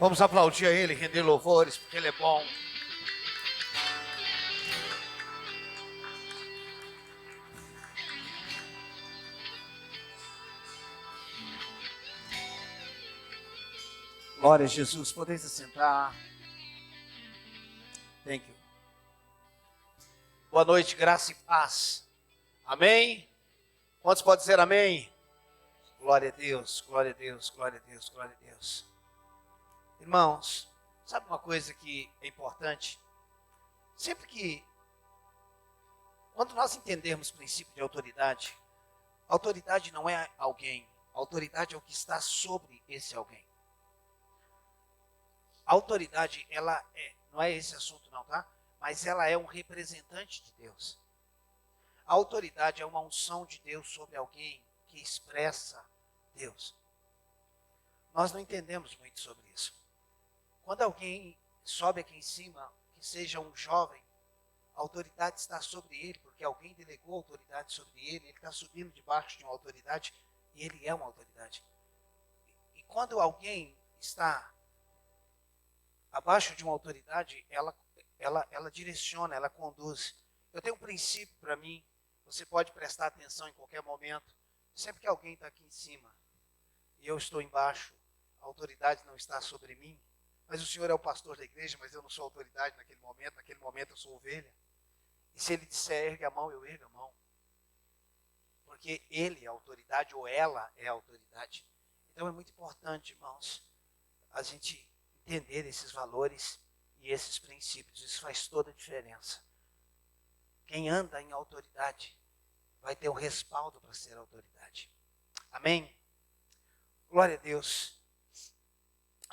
Vamos aplaudir a Ele, render louvores, porque Ele é bom. Glória a Jesus, podeis assentar. Thank you. Boa noite, graça e paz. Amém? Quantos podem dizer amém? Glória a Deus, glória a Deus, glória a Deus, glória a Deus. Irmãos, sabe uma coisa que é importante? Quando nós entendermos o princípio de autoridade, a autoridade não é alguém, a autoridade é o que está sobre esse alguém. A autoridade, não é esse assunto não, tá? Mas ela é um representante de Deus. A autoridade é uma unção de Deus sobre alguém que expressa Deus. Nós não entendemos muito sobre isso. Quando alguém sobe aqui em cima, que seja um jovem, a autoridade está sobre ele, porque alguém delegou autoridade sobre ele está subindo debaixo de uma autoridade, e ele é uma autoridade. E quando alguém está abaixo de uma autoridade, ela direciona, ela conduz. Eu tenho um princípio para mim, você pode prestar atenção em qualquer momento. Sempre que alguém está aqui em cima e eu estou embaixo, a autoridade não está sobre mim, mas o Senhor é o pastor da igreja, mas eu não sou autoridade naquele momento eu sou ovelha. E se ele disser ergue a mão, eu ergo a mão. Porque ele é a autoridade ou ela é a autoridade. Então é muito importante, irmãos, a gente entender esses valores e esses princípios. Isso faz toda a diferença. Quem anda em autoridade vai ter um respaldo para ser autoridade. Amém? Glória a Deus.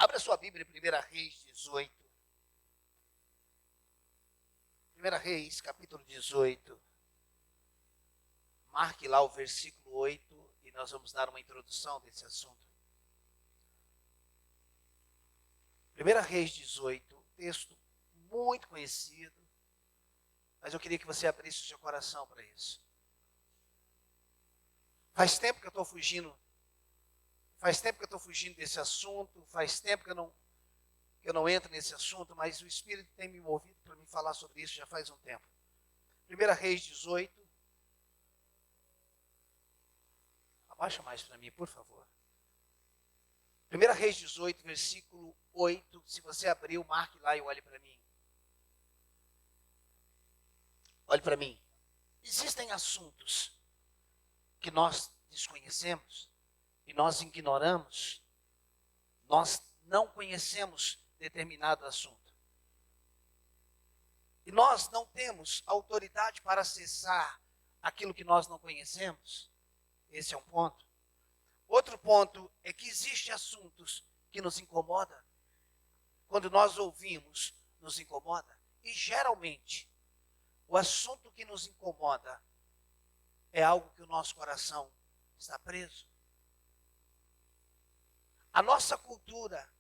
Abra sua Bíblia em 1 Reis 18. 1 Reis, capítulo 18. Marque lá o versículo 8 e nós vamos dar uma introdução desse assunto. 1 Reis 18, texto muito conhecido, mas eu queria que você abrisse o seu coração para isso. Faz tempo que eu estou fugindo desse assunto, faz tempo que eu não entro nesse assunto, mas o Espírito tem me movido para me falar sobre isso já faz um tempo. 1 Reis 18, abaixa mais para mim, por favor. 1 Reis 18, versículo 8, se você abriu, marque lá e olhe para mim. Olhe para mim. Existem assuntos que nós desconhecemos e nós ignoramos, nós não conhecemos determinado assunto. E nós não temos autoridade para acessar aquilo que nós não conhecemos. Esse é um ponto. Outro ponto é que existem assuntos que nos incomodam. Quando nós ouvimos, nos incomoda. E geralmente, o assunto que nos incomoda é algo que o nosso coração está preso. A nossa cultura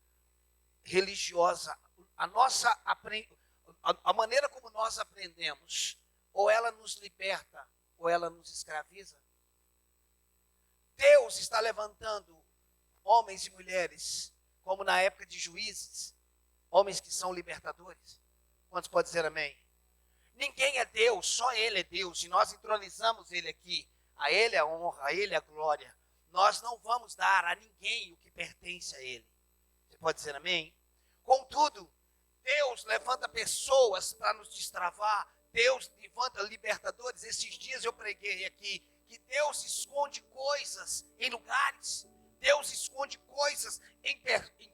religiosa, a maneira como nós aprendemos, ou ela nos liberta, ou ela nos escraviza. Deus está levantando homens e mulheres, como na época de Juízes, homens que são libertadores. Quantos podem dizer amém? Ninguém é Deus, só Ele é Deus, e nós entronizamos Ele aqui. A Ele a honra, a Ele a glória. Nós não vamos dar a ninguém o que pertence a Ele. Você pode dizer amém? Contudo, Deus levanta pessoas para nos destravar. Deus levanta libertadores. Esses dias eu preguei aqui que Deus esconde coisas em lugares. Deus esconde coisas em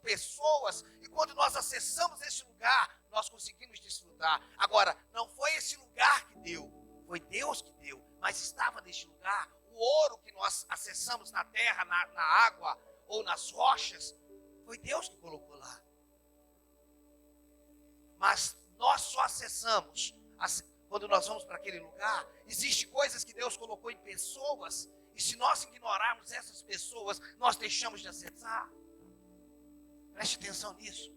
pessoas. E quando nós acessamos esse lugar, nós conseguimos desfrutar. Agora, não foi esse lugar que deu. Foi Deus que deu. Mas estava neste lugar. O ouro que nós acessamos na terra, na água ou nas rochas, foi Deus que colocou lá. Mas nós só acessamos quando nós vamos para aquele lugar. Existem coisas que Deus colocou em pessoas, e se nós ignorarmos essas pessoas, nós deixamos de acessar. Preste atenção nisso.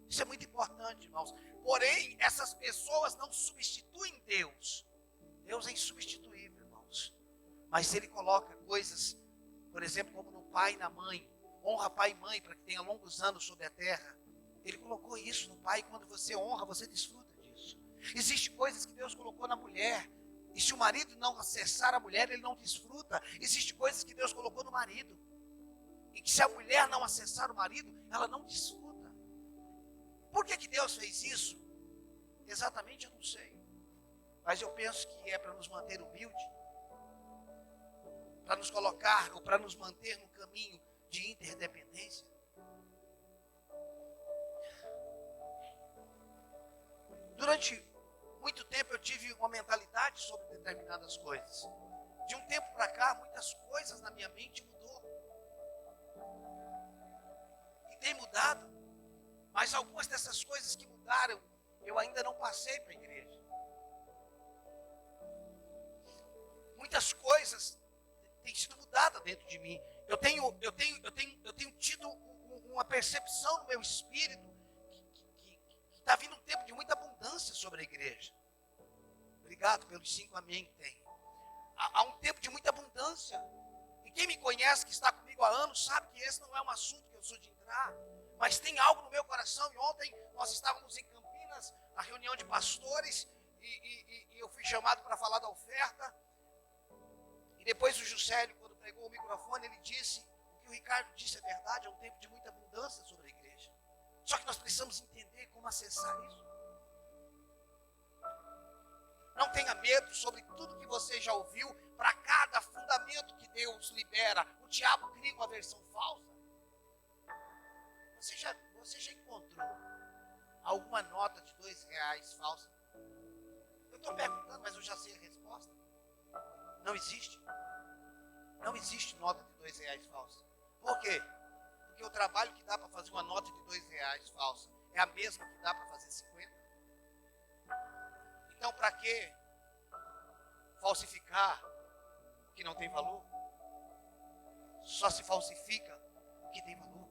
Isso é muito importante, irmãos. Porém, essas pessoas não substituem Deus. Deus é insubstituível, irmãos. Mas Ele coloca coisas, por exemplo, como no pai e na mãe. Honra pai e mãe para que tenha longos anos sobre a terra. Ele colocou isso no pai, e quando você honra, você desfruta disso. Existem coisas que Deus colocou na mulher, e se o marido não acessar a mulher, ele não desfruta. Existem coisas que Deus colocou no marido, e que se a mulher não acessar o marido, ela não desfruta. Por que Deus fez isso? Exatamente eu não sei. Mas eu penso que é para nos manter humildes, para nos colocar, ou para nos manter no caminho de interdependência. Durante muito tempo eu tive uma mentalidade sobre determinadas coisas. De um tempo para cá, muitas coisas na minha mente mudou. E tem mudado, mas algumas dessas coisas que mudaram, eu ainda não passei para a igreja. Muitas coisas têm sido mudadas dentro de mim. Eu tenho tido uma percepção no meu espírito que está vindo um tempo de muita abundância sobre a igreja. Obrigado pelos 5 amém que tem. Há um tempo de muita abundância. E quem me conhece, que está comigo há anos, sabe que esse não é um assunto que eu sou de entrar. Mas tem algo no meu coração. E ontem nós estávamos em Campinas, na reunião de pastores, e eu fui chamado para falar da oferta. E depois o Juscelio, quando pregou o microfone, ele disse, o que o Ricardo disse é verdade, é um tempo de muita abundância sobre a igreja. Só que nós precisamos entender como acessar isso. Não tenha medo sobre tudo que você já ouviu. Para cada fundamento que Deus libera, o diabo cria uma versão falsa. Você já encontrou alguma nota de R$2 falsa? Eu estou perguntando, mas eu já sei a resposta. Não existe. Não existe nota de R$2 falsa. Por quê? Porque o trabalho que dá para fazer uma nota de R$2 falsa é a mesma que dá para fazer 50. Então, para que falsificar o que não tem valor? Só se falsifica o que tem valor.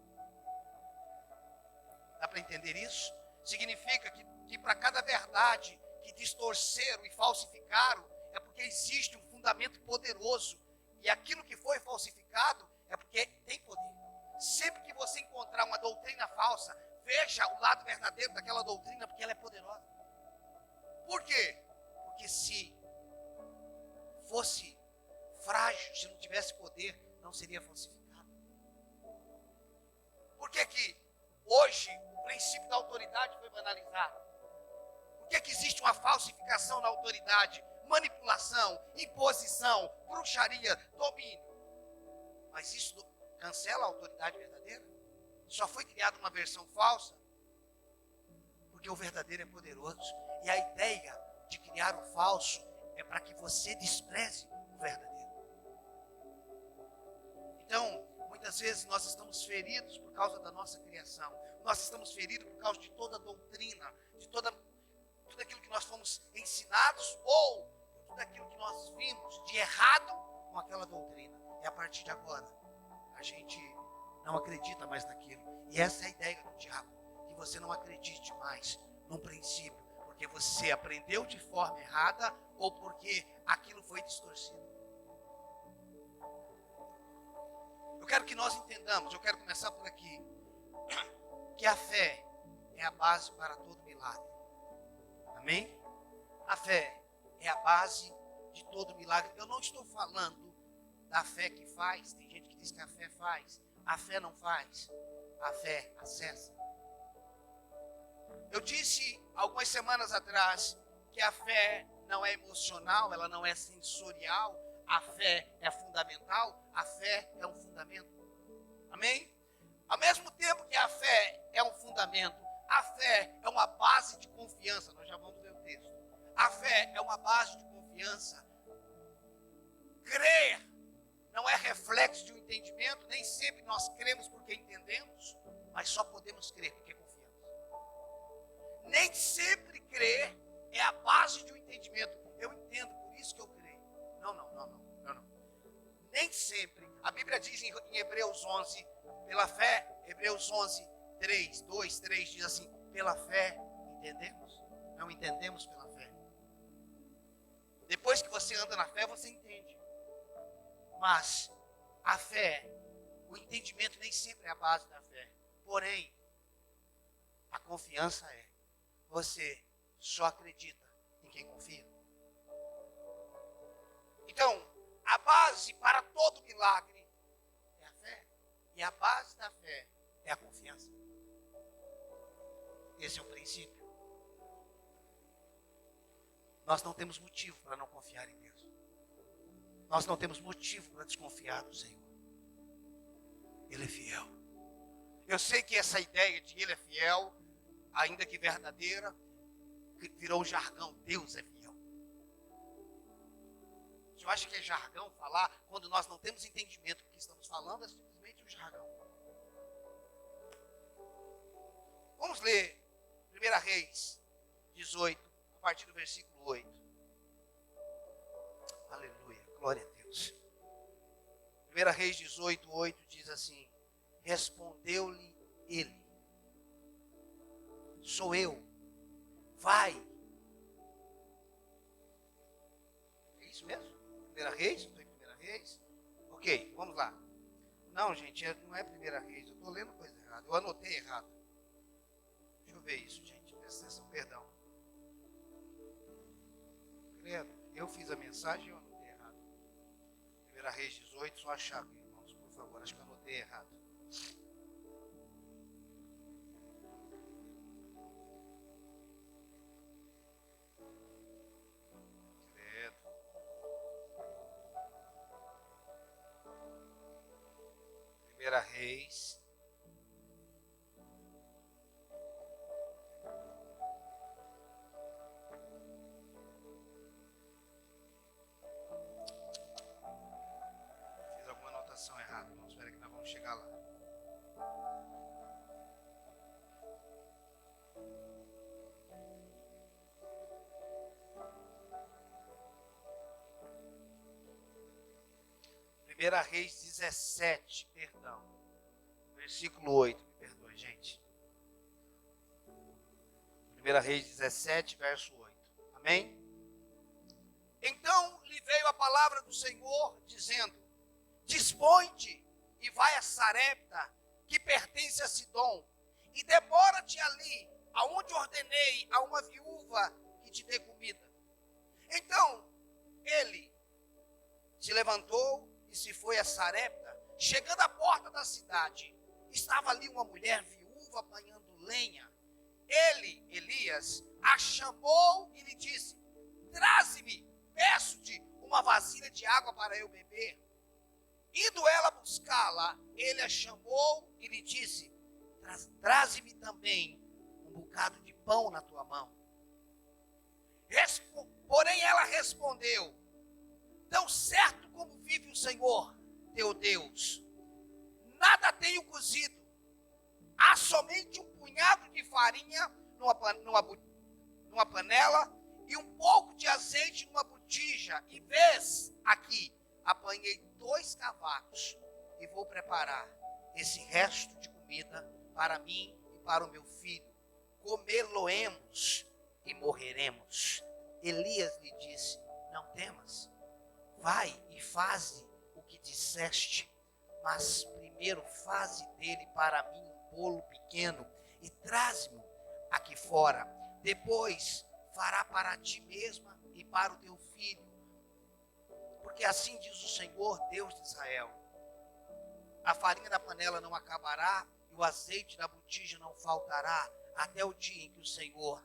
Dá para entender isso? Significa que para cada verdade que distorceram e falsificaram, é porque existe um fundamento poderoso. E aquilo que foi falsificado é porque tem poder. Sempre que você encontrar uma doutrina falsa, veja o lado verdadeiro daquela doutrina, porque ela é poderosa. Por quê? Porque se fosse frágil, se não tivesse poder, não seria falsificado. Por que hoje o princípio da autoridade foi banalizado? Por que existe uma falsificação na autoridade? Manipulação, imposição, bruxaria, domínio. Mas isso cancela a autoridade verdadeira? Só foi criada uma versão falsa porque o verdadeiro é poderoso. E a ideia de criar o falso é para que você despreze o verdadeiro. Então, muitas vezes nós estamos feridos por causa da nossa criação. Nós estamos feridos por causa de toda a doutrina, de tudo aquilo que nós fomos ensinados ou tudo aquilo que nós vimos de errado com aquela doutrina. E a partir de agora, a gente não acredita mais naquilo. E essa é a ideia do diabo, que você não acredite mais num princípio, porque você aprendeu de forma errada ou porque aquilo foi distorcido. Eu quero que nós entendamos, eu quero começar por aqui, que a fé é a base para todo milagre. Amém? A fé é a base de todo milagre. Eu não estou falando da fé que faz. Tem gente que diz que a fé faz. A fé não faz. A fé acessa. Eu disse algumas semanas atrás que a fé não é emocional, ela não é sensorial. A fé é fundamental. A fé é um fundamento. Amém? Ao mesmo tempo que a fé é um fundamento, a fé é uma base de confiança. Nós já vamos ver o texto. A fé é uma base de confiança. Crer não é reflexo de um entendimento. Nem sempre nós cremos porque entendemos, mas só podemos crer porque confiamos. Nem sempre crer é a base de um entendimento. Eu entendo, por isso que eu creio. Não. Nem sempre. A Bíblia diz em Hebreus 11, pela fé, Hebreus 11, 2, 3, diz assim, pela fé entendemos? Não entendemos pela fé. Depois que você anda na fé, você entende. Mas a fé, o entendimento nem sempre é a base da fé. Porém, confiança é: você só acredita em quem confia. Então, a base para todo milagre é a fé. E a base da fé é a confiança. Esse é o princípio. Nós não temos motivo para não confiar em Deus. Nós não temos motivo para desconfiar do Senhor. Ele é fiel. Eu sei que essa ideia de Ele é fiel, ainda que verdadeira, virou um jargão. Deus é fiel. Eu acho que é jargão falar quando nós não temos entendimento do que estamos falando, é simplesmente um jargão. Vamos ler 1 Reis 18, a partir do versículo 8. Aleluia, glória a Deus. 1 Reis 18, 8 diz assim: respondeu-lhe ele: sou eu, vai. É isso mesmo? 1 Reis? Estou em 1 Reis? Ok, vamos lá. Não, gente, não é 1 Reis, eu estou lendo coisa errada, eu anotei errado. Deixa eu ver isso, gente, presta atenção, perdão. Credo, eu fiz a mensagem e eu anotei errado. 1 Reis 18, só a chave, irmãos, por favor, acho que eu anotei errado. Credo. 1 Reis. Fiz alguma anotação errada, irmãos. Espera que nós vamos chegar lá. Primeira Reis 17, perdão. Versículo 8, me perdoe, gente. 1 Reis 17, verso 8. Amém? Então lhe veio a palavra do Senhor, dizendo: dispõe-te e vai a Sarepta, que pertence a Sidom, e demora-te ali, aonde ordenei a uma viúva que te dê comida. Então ele se levantou e se foi a Sarepta. Chegando à porta da cidade, estava ali uma mulher viúva apanhando lenha. Ele, Elias, a chamou e lhe disse: traze-me, peço-te, uma vasilha de água para eu beber. Indo ela buscá-la, ele a chamou e lhe disse: traze-me também um bocado de pão na tua mão. Porém ela respondeu: tão certo como vive o Senhor, teu Deus, nada tenho cozido. Há somente um punhado de farinha numa panela e um pouco de azeite numa botija. E vês aqui, apanhei 2 cavacos e vou preparar esse resto de comida para mim e para o meu filho. Comê-lo-emos e morreremos. Elias lhe disse: não temas, vai e faze o que disseste, mas primeiro faze dele para mim um bolo pequeno e traze-mo aqui fora. Depois fará para ti mesma e para o teu filho. Porque assim diz o Senhor, Deus de Israel: a farinha da panela não acabará e o azeite da botija não faltará, até o dia em que o Senhor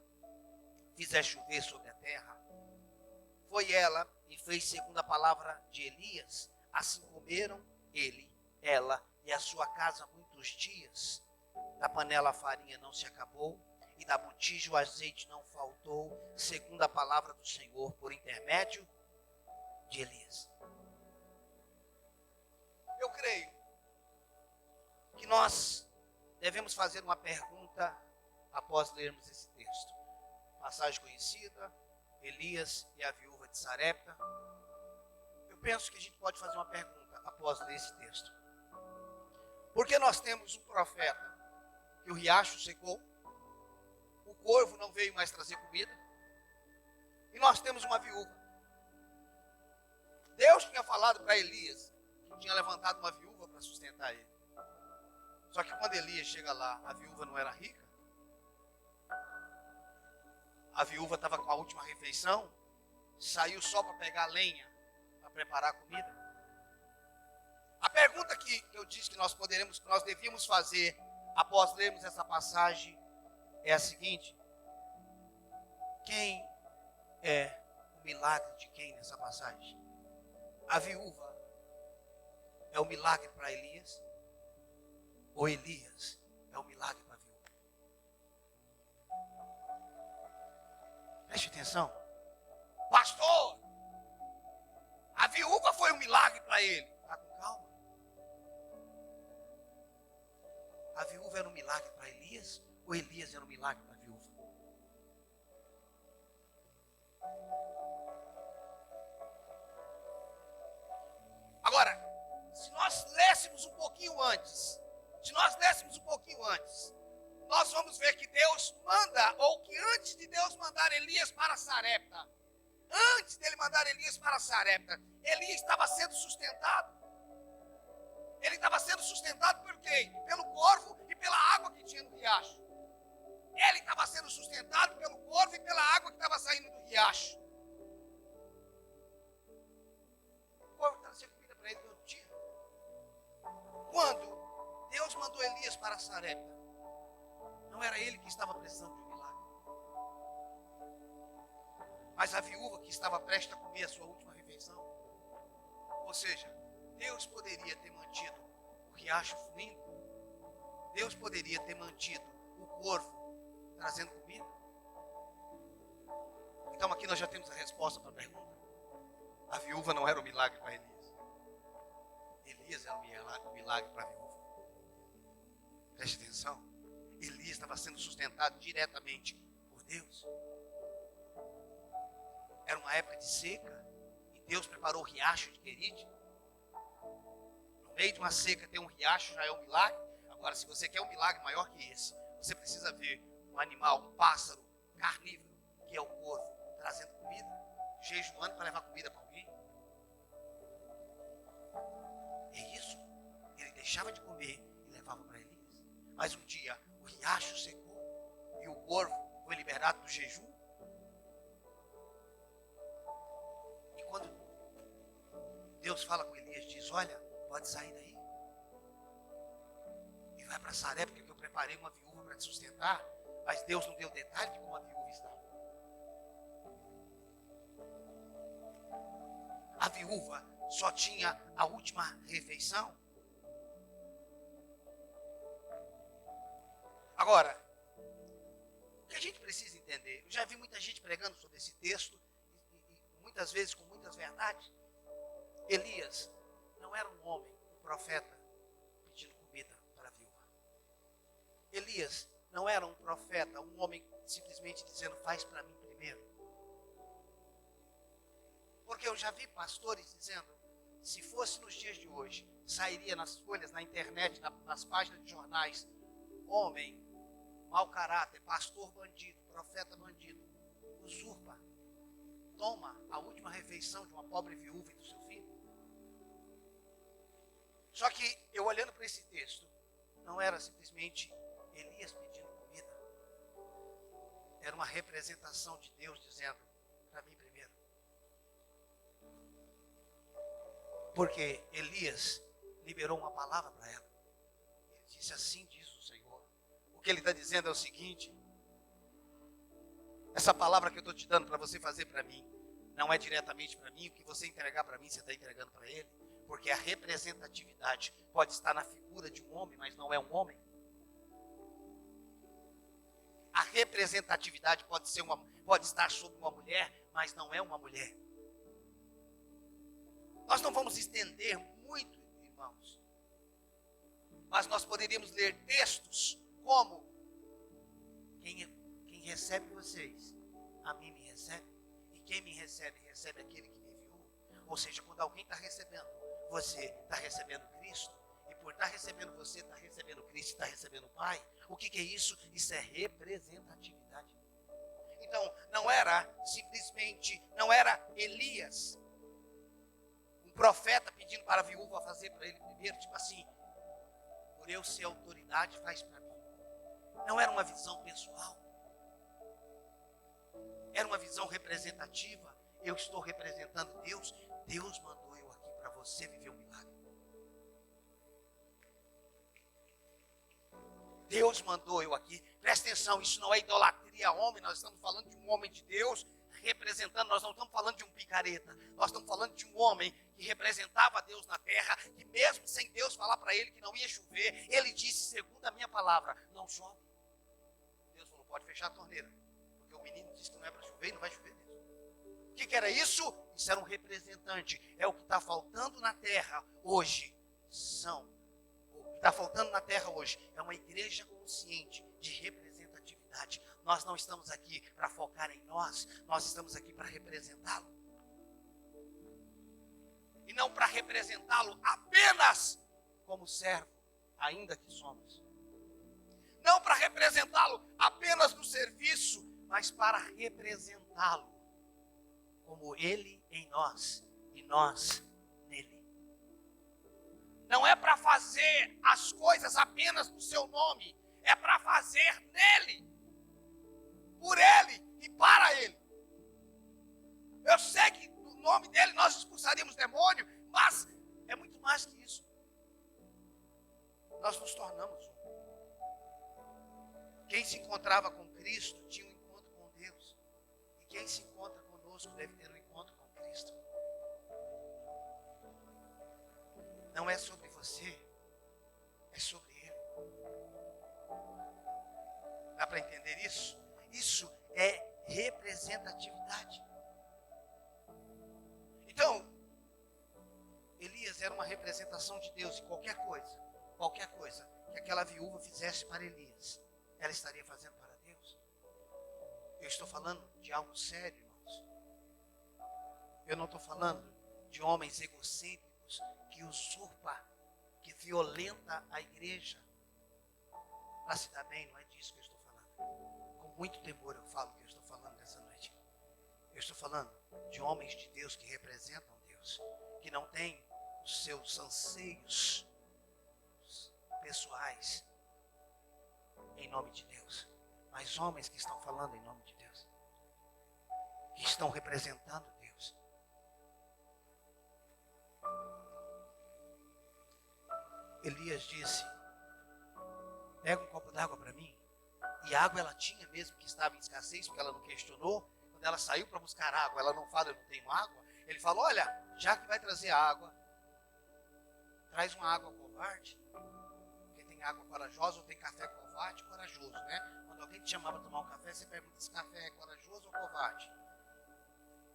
fizer chover sobre a terra. Foi ela e fez segundo a palavra de Elias. Assim comeram ele, ela e a sua casa muitos dias. Da panela a farinha não se acabou, e da botija o azeite não faltou, segundo a palavra do Senhor, por intermédio de Elias. Eu creio que nós devemos fazer uma pergunta após lermos esse texto. Passagem conhecida, Elias e a viúva de Sarepta. Eu penso que a gente pode fazer uma pergunta após ler esse texto. Porque nós temos um profeta que o riacho secou, o corvo não veio mais trazer comida, e nós temos uma viúva. Deus tinha falado para Elias que tinha levantado uma viúva para sustentar ele. Só que quando Elias chega lá, a viúva não era rica, A viúva estava com a última refeição, saiu só para pegar lenha, para preparar a comida. A pergunta que eu disse que nós devíamos fazer após lermos essa passagem é a seguinte: quem é o milagre de quem nessa passagem? A viúva é o milagre para Elias? Ou Elias é o milagre para a viúva? Preste atenção. Pastor, a viúva foi um milagre para ele. Está com calma. A viúva era um milagre para Elias? Ou Elias era um milagre para a viúva? Agora, se nós lêssemos um pouquinho antes, nós vamos ver que Deus manda, ou que antes de Deus mandar Elias para Sarepta, Elias estava sendo sustentado. Ele estava sendo sustentado por quem? Pelo corvo e pela água que tinha no riacho. Ele estava sendo sustentado pelo corvo e pela água que estava saindo do riacho. O corvo trazia comida para ele todo dia. Quando Deus mandou Elias para Sarepta, não era ele que estava precisando de um milagre, mas a viúva que estava prestes a comer a sua última refeição. Ou seja, Deus poderia ter mantido o riacho fluindo. Deus poderia ter mantido o corvo trazendo comida. Então aqui nós já temos a resposta para a pergunta. A viúva não era um milagre para Elias. Elias era um milagre para a viúva. Preste atenção. Elias estava sendo sustentado diretamente por Deus. Era uma época de seca e Deus preparou o riacho de Querite. No meio de uma seca ter um riacho já é um milagre. Agora, se você quer um milagre maior que esse, você precisa ver um animal, um pássaro carnívoro, que é o corvo, trazendo comida, jejuando para levar comida para alguém. É isso. Ele deixava de comer e levava para Elias. Mas um dia o riacho secou e o corvo foi liberado do jejum. E quando Deus fala com Elias, diz: olha, pode sair daí e vai para Sarepta, porque eu preparei uma viúva para te sustentar. Mas Deus não deu detalhe de como a viúva estava. A viúva só tinha a última refeição. Agora, o que a gente precisa entender, eu já vi muita gente pregando sobre esse texto, e muitas vezes com muitas verdades. Elias não era um homem, um profeta, pedindo comida para a viúva. Elias não era um profeta, um homem simplesmente dizendo: faz para mim primeiro. Porque eu já vi pastores dizendo: se fosse nos dias de hoje, sairia nas folhas, na internet, nas páginas de jornais: homem, mau caráter, pastor bandido, profeta bandido, usurpa, toma a última refeição de uma pobre viúva e do seu filho. Só que eu olhando para esse texto, não era simplesmente Elias pedindo comida. Era uma representação de Deus dizendo: para mim primeiro. Porque Elias liberou uma palavra para ela. Ele disse: assim diz o Senhor. O que ele está dizendo é o seguinte: essa palavra que eu estou te dando para você fazer para mim, não é diretamente para mim. O que você entregar para mim, você está entregando para ele. Porque a representatividade pode estar na figura de um homem, mas não é um homem. A representatividade pode estar sobre uma mulher, mas não é uma mulher. Nós não vamos estender muito, irmãos, mas nós poderíamos ler textos como: quem recebe vocês, a mim me recebe, e quem me recebe, recebe aquele que me enviou. Ou seja, quando alguém está recebendo, você está recebendo Cristo, e por estar recebendo você, está recebendo Cristo, está recebendo o Pai. O que é isso? Isso é representatividade. Então, não era Elias, um profeta, pedindo para a viúva fazer para ele primeiro, tipo assim: por eu ser autoridade, faz para mim. Não era uma visão pessoal. Era uma visão representativa. Eu estou representando Deus. Deus mandou eu aqui para você viver um milagre. Deus mandou eu aqui. Presta atenção, isso não é idolatria a homem. Nós estamos falando de um homem de Deus representando. Nós não estamos falando de um picareta. Nós estamos falando de um homem que representava Deus na terra. Que mesmo sem Deus falar para ele que não ia chover, ele disse, segundo a minha palavra, não chove. Deus falou, pode fechar a torneira. Porque o menino disse que não é para chover e não vai chover mesmo. O que era isso? Isso era um representante. É o que está faltando na terra hoje. O que está faltando na terra hoje é uma igreja consciente de representatividade. Nós não estamos aqui para focar em nós. Nós estamos aqui para representá-lo. E não para representá-lo apenas como servo, ainda que somos. Não para representá-lo apenas no serviço, mas para representá-lo como ele em nós e nós nele. Não é para fazer as coisas apenas no seu nome, é para fazer nele, por ele e para ele. Eu sei que no nome dele nós expulsaríamos demônio, mas é muito mais que isso. Nós nos tornamos um. Quem se encontrava com Cristo tinha um encontro com Deus. E quem se encontra conosco deve ter um encontro com Cristo. Não é sobre você, é sobre Ele. Dá para entender isso? Isso é representatividade. Então, Elias era uma representação de Deus. E qualquer coisa que aquela viúva fizesse para Elias, ela estaria fazendo para Deus. Eu estou falando de algo sério, irmãos. Eu não estou falando de homens egocêntricos que usurpam, que violenta a igreja para se dar bem. Não é disso que eu estou falando. Com muito temor eu falo que eu estou falando nessa noite. Eu estou falando de homens de Deus que representam Deus, que não têm os seus anseios pessoais em nome de Deus, mas homens que estão falando em nome de Deus, que estão representando Deus. Elias disse, pega um copo d'água para mim. E água ela tinha mesmo que estava em escassez, porque ela não questionou. Quando ela saiu para buscar água, ela não fala, eu não tenho água. Ele falou, olha, já que vai trazer água, traz uma água covarde. Porque tem água corajosa ou tem café covarde, corajoso, né? Quando alguém te chamar para tomar um café, você pergunta se café é corajoso ou covarde.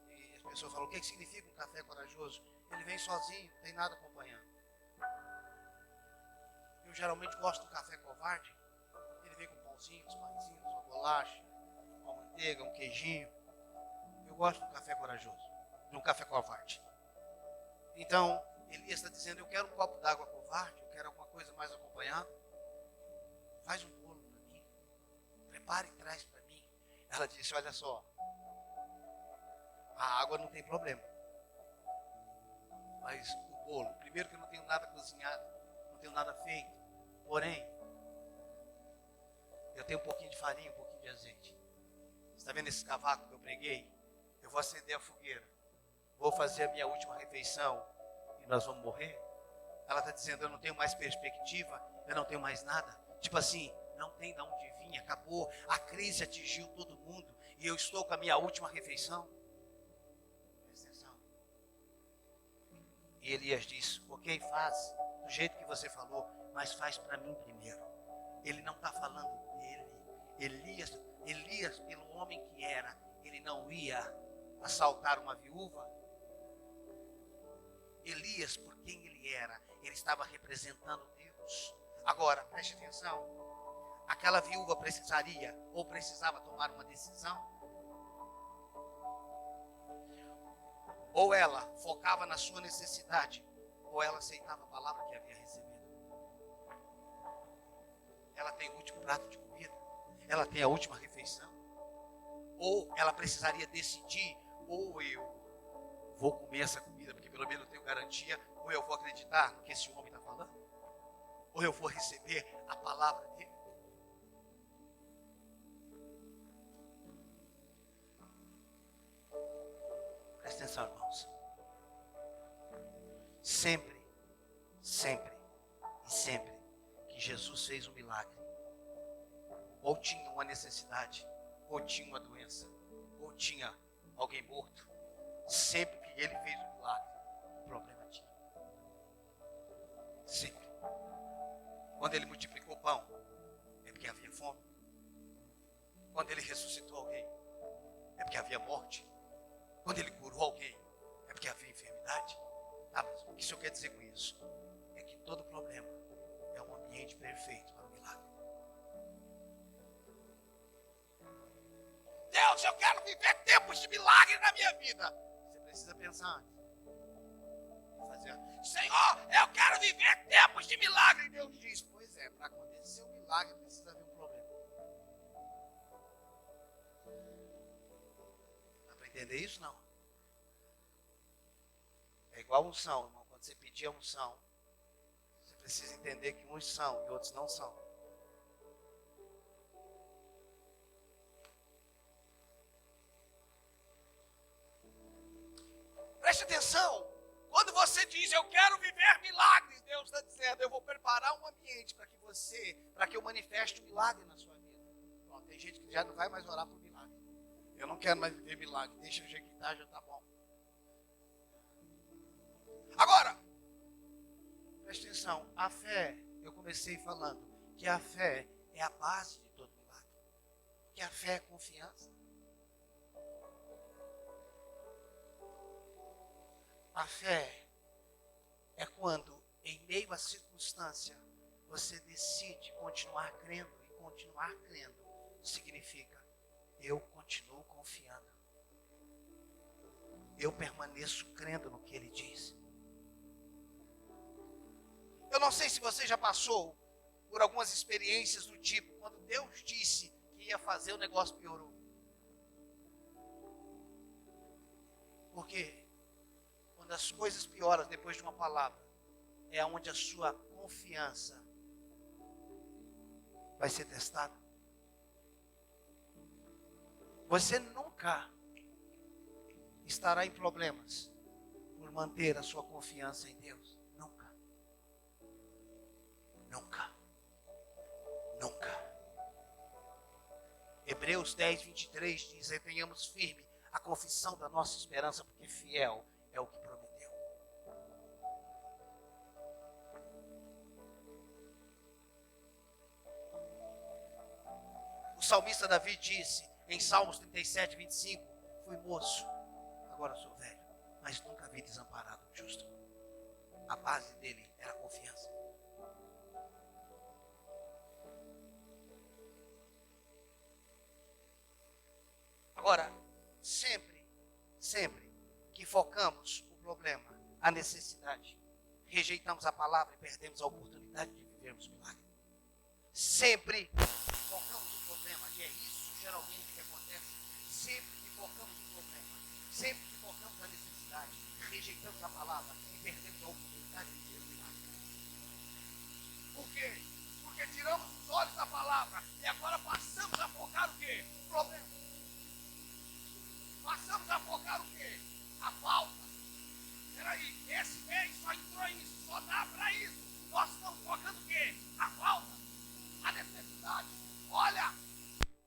E as pessoas falam, o que significa um café corajoso? Ele vem sozinho, não tem nada acompanhando. Eu geralmente gosto do café covarde. Ele vem com pãozinhos, pãezinhos, uma bolacha, uma manteiga, um queijinho. Eu gosto do café corajoso, de um café covarde. Então, Elias está dizendo, eu quero um copo d'água covarde, eu quero alguma coisa mais acompanhada. Faz um bolo para mim, prepara e traz para mim. Ela disse, olha só, a água não tem problema, mas o bolo, primeiro que eu não tenho nada cozinhado, não tenho nada feito, porém, eu tenho um pouquinho de farinha, um pouquinho de azeite. Você está vendo esse cavaco que eu preguei? Eu vou acender a fogueira, vou fazer a minha última refeição e nós vamos morrer. Ela está dizendo, eu não tenho mais perspectiva, eu não tenho mais nada. Tipo assim, não tem de onde vir, acabou, a crise atingiu todo mundo e eu estou com a minha última refeição. Presta atenção. E Elias disse, ok, faz do jeito que você falou, mas faz para mim primeiro. Ele não está falando dele. Elias, pelo homem que era, ele não ia assaltar uma viúva. Elias, por quem ele era, ele estava representando Deus. Agora, preste atenção. Aquela viúva precisaria ou precisava tomar uma decisão. Ou ela focava na sua necessidade, ou ela aceitava a palavra que havia recebido. Ela tem o último prato de comida, ela tem a última refeição. Ou ela precisaria decidir, ou eu vou comer essa comida, porque pelo menos eu tenho garantia, ou eu vou acreditar no que esse homem está falando, ou eu vou receber a palavra dele. atenção, irmãos. Sempre, sempre e sempre que Jesus fez um milagre, ou tinha uma necessidade, ou tinha uma doença, ou tinha alguém morto, sempre que ele fez um milagre, o problema tinha. Sempre. Quando ele multiplicou o pão, é porque havia fome. Quando ele ressuscitou alguém, é porque havia morte. Quando ele curou alguém, é porque havia enfermidade. Ah, mas o que o senhor quer dizer com isso? É que todo problema é um ambiente perfeito para o milagre. Deus, eu quero viver tempos de milagre na minha vida. Você precisa pensar antes. Senhor, eu quero viver tempos de milagre. E Deus diz, pois é, para acontecer um milagre precisa haver um problema. Dá para entender isso? Não. É igual unção, irmão. Quando você pedir a unção, você precisa entender que uns são e outros não são. Preste atenção. Quando você diz, eu quero viver milagres, Deus está dizendo, eu vou preparar um ambiente para que eu manifeste um milagre na sua vida. Bom, tem gente que já não vai mais orar por milagre. Eu não quero mais viver milagre, deixa o jeito que está, já está bom. Agora, preste atenção, a fé, eu comecei falando que a fé é a base de todo milagre. Que a fé é confiança. A fé é quando, em meio à circunstância, você decide continuar crendo. E continuar crendo significa, eu continuo confiando. Eu permaneço crendo no que Ele diz. Eu não sei se você já passou por algumas experiências do tipo, quando Deus disse que ia fazer, o negócio piorou. Por quê? Quando as coisas pioram depois de uma palavra, é onde a sua confiança vai ser testada. Você nunca estará em problemas por manter a sua confiança em Deus. Nunca. Nunca. Nunca. Hebreus 10, 23 diz, tenhamos firme a confissão da nossa esperança, porque fiel é o que prometeu. O salmista Davi disse em Salmos 37, 25, fui moço, agora sou velho, mas nunca vi desamparado o justo. A base dele era a confiança. Agora, sempre que focamos o problema, a necessidade, rejeitamos a palavra e perdemos a oportunidade de vivermos o milagre. Sempre focamos o problema, e é isso geralmente que acontece. Sempre que focamos o problema, sempre que focamos a necessidade, rejeitamos a palavra e perdemos a oportunidade de viver o milagre. Por quê? Porque tiramos os olhos da palavra e agora passamos a focar o quê? O problema. Passamos a focar o quê? A falta. Peraí, esse mês só entrou isso, só dá para isso. Nós estamos focando o quê? A falta, a necessidade. Olha,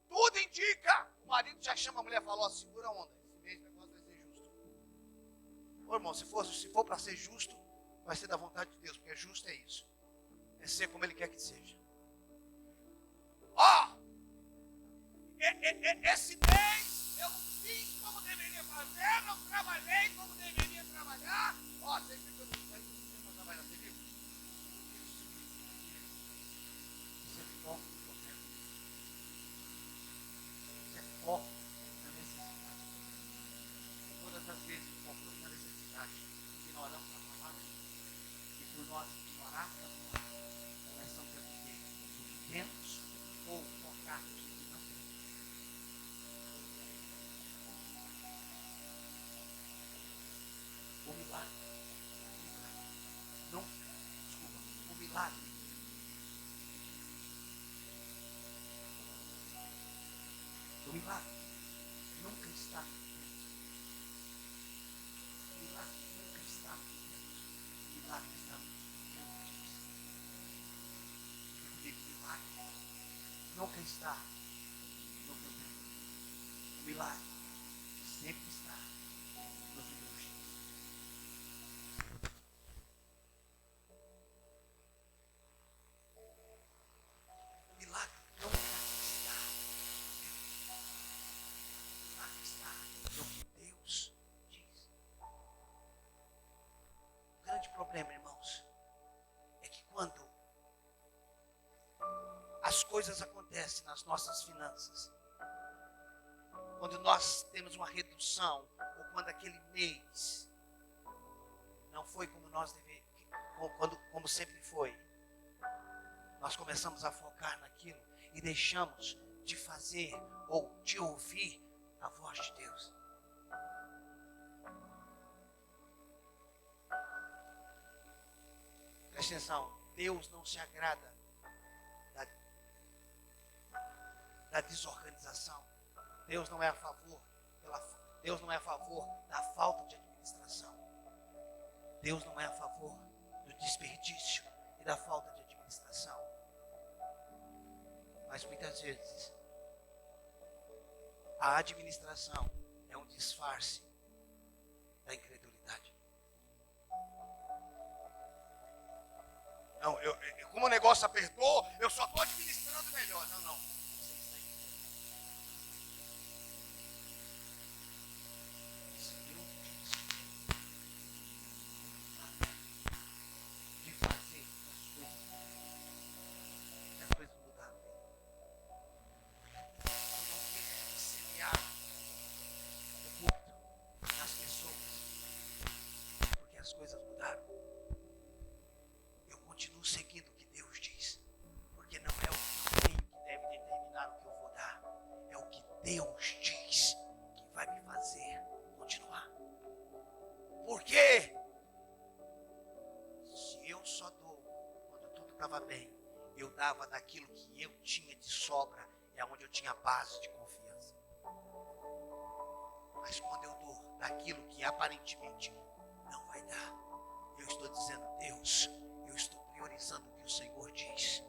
tudo indica. O marido já chama a mulher e falou, segura a onda. Esse mês o negócio vai ser justo. Ô irmão, se for para ser justo, vai ser da vontade de Deus, porque justo é isso. É ser como Ele quer que seja. Ó, esse mês eu não fiz como deveria fazer, não trabalhei como deveria trabalhar. Ó, você viu que eu não sei trabalhar, você viu? Isso é foco no problema. Isso é foco na necessidade. Todas as vezes que focamos na necessidade, ignoramos a palavra, e por nós ignorarmos a palavra, começamos a viver o que temos ou focar no que não temos. O milagre. O milagre. O milagre nunca está dentro. está no que eu tenho. O milagre sempre está no que Deus diz. O milagre não está. O milagre está no que Deus diz. O grande problema, irmãos, é que quando as coisas acontecem nas nossas finanças, quando nós temos uma redução, ou quando aquele mês não foi como nós deveríamos, como sempre foi, nós começamos a focar naquilo e deixamos de fazer ou de ouvir a voz de Deus. Preste atenção, Deus não se agrada da desorganização. Deus não é a favor da falta de administração. Deus não é a favor do desperdício e da falta de administração. Mas muitas vezes a administração é um disfarce da incredulidade. Não, como o negócio apertou, eu só estou administrando melhor. Não. As coisas mudaram. Eu continuo seguindo o que Deus diz, porque não é o que eu tenho que deve determinar o que eu vou dar, é o que Deus diz que vai me fazer continuar. Por quê? Se eu só dou quando tudo estava bem, eu dava daquilo que eu tinha de sobra, é onde eu tinha base de confiança. Mas quando eu dou daquilo que aparentemente não vai dar, eu estou dizendo, Deus, eu estou priorizando o que o Senhor diz.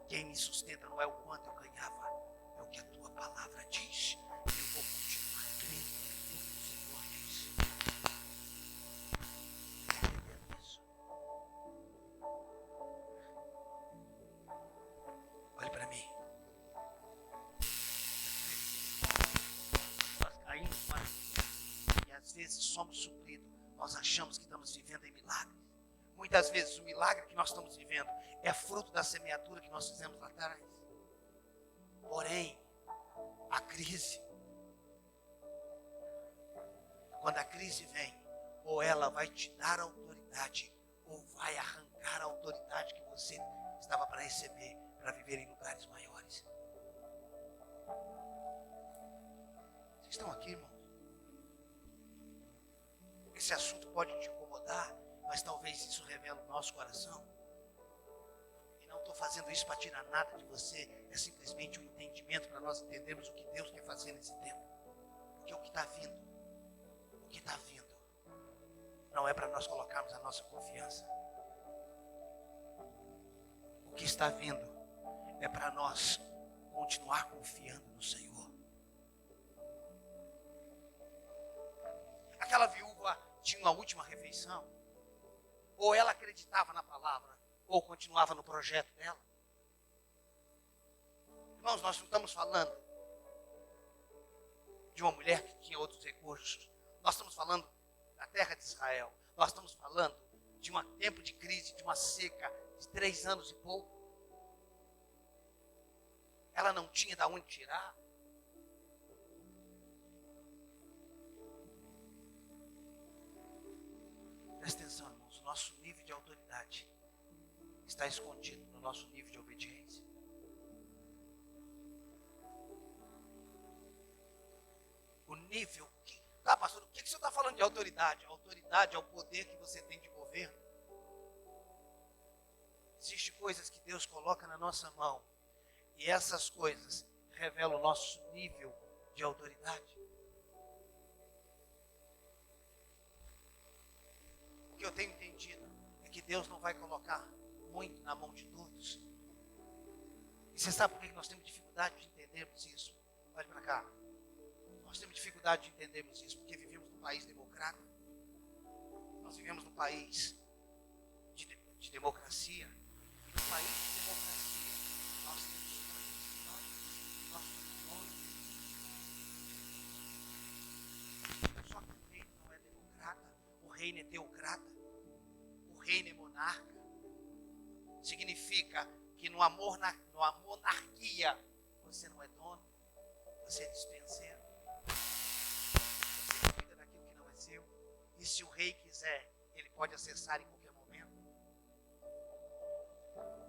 Quem me sustenta não é o quanto eu ganhava, é o que a tua palavra diz. Eu vou continuar crendo no que o Senhor diz. Está entendendo isso? Olhe para mim. Nós caímos, e às vezes somos supridos. Nós achamos que estamos vivendo em milagres. Muitas vezes o milagre que nós estamos vivendo é fruto da semeadura que nós fizemos lá atrás. Porém, a crise, quando a crise vem, ou ela vai te dar autoridade, ou vai arrancar a autoridade que você estava para receber, para viver em lugares maiores. Vocês estão aqui, irmãos? Esse assunto pode te incomodar, mas talvez isso revele o nosso coração. E não estou fazendo isso para tirar nada de você, é simplesmente um entendimento para nós entendermos o que Deus quer fazer nesse tempo. Porque o que está vindo, não é para nós colocarmos a nossa confiança. O que está vindo é para nós continuar confiando no Senhor. Aquela viúva tinha uma última refeição, ou ela acreditava na palavra, ou continuava no projeto dela. Irmãos, nós não estamos falando de uma mulher que tinha outros recursos. Nós estamos falando da terra de Israel. Nós estamos falando de um tempo de crise, de uma seca de 3 anos e pouco. Ela não tinha de onde tirar. Presta atenção, irmãos, o nosso nível de autoridade está escondido no nosso nível de obediência. O nível, pastor, o que você está falando de autoridade? A autoridade é o poder que você tem de governo. Existem coisas que Deus coloca na nossa mão, e essas coisas revelam o nosso nível de autoridade. O que eu tenho entendido é que Deus não vai colocar muito na mão de todos. E você sabe por que nós temos dificuldade de entendermos isso? Olhe para cá. Nós temos dificuldade de entendermos isso porque vivemos num país democrático. Nós vivemos num país de democracia. E num país de democracia, nós temos nós temos. Só que o reino não é democrata, o reino é teocrata, o reino é monarca. Significa que numa monarquia você não é dono, você é dispenseiro. Você cuida daquilo que não é seu. E se o rei quiser, ele pode acessar em qualquer momento.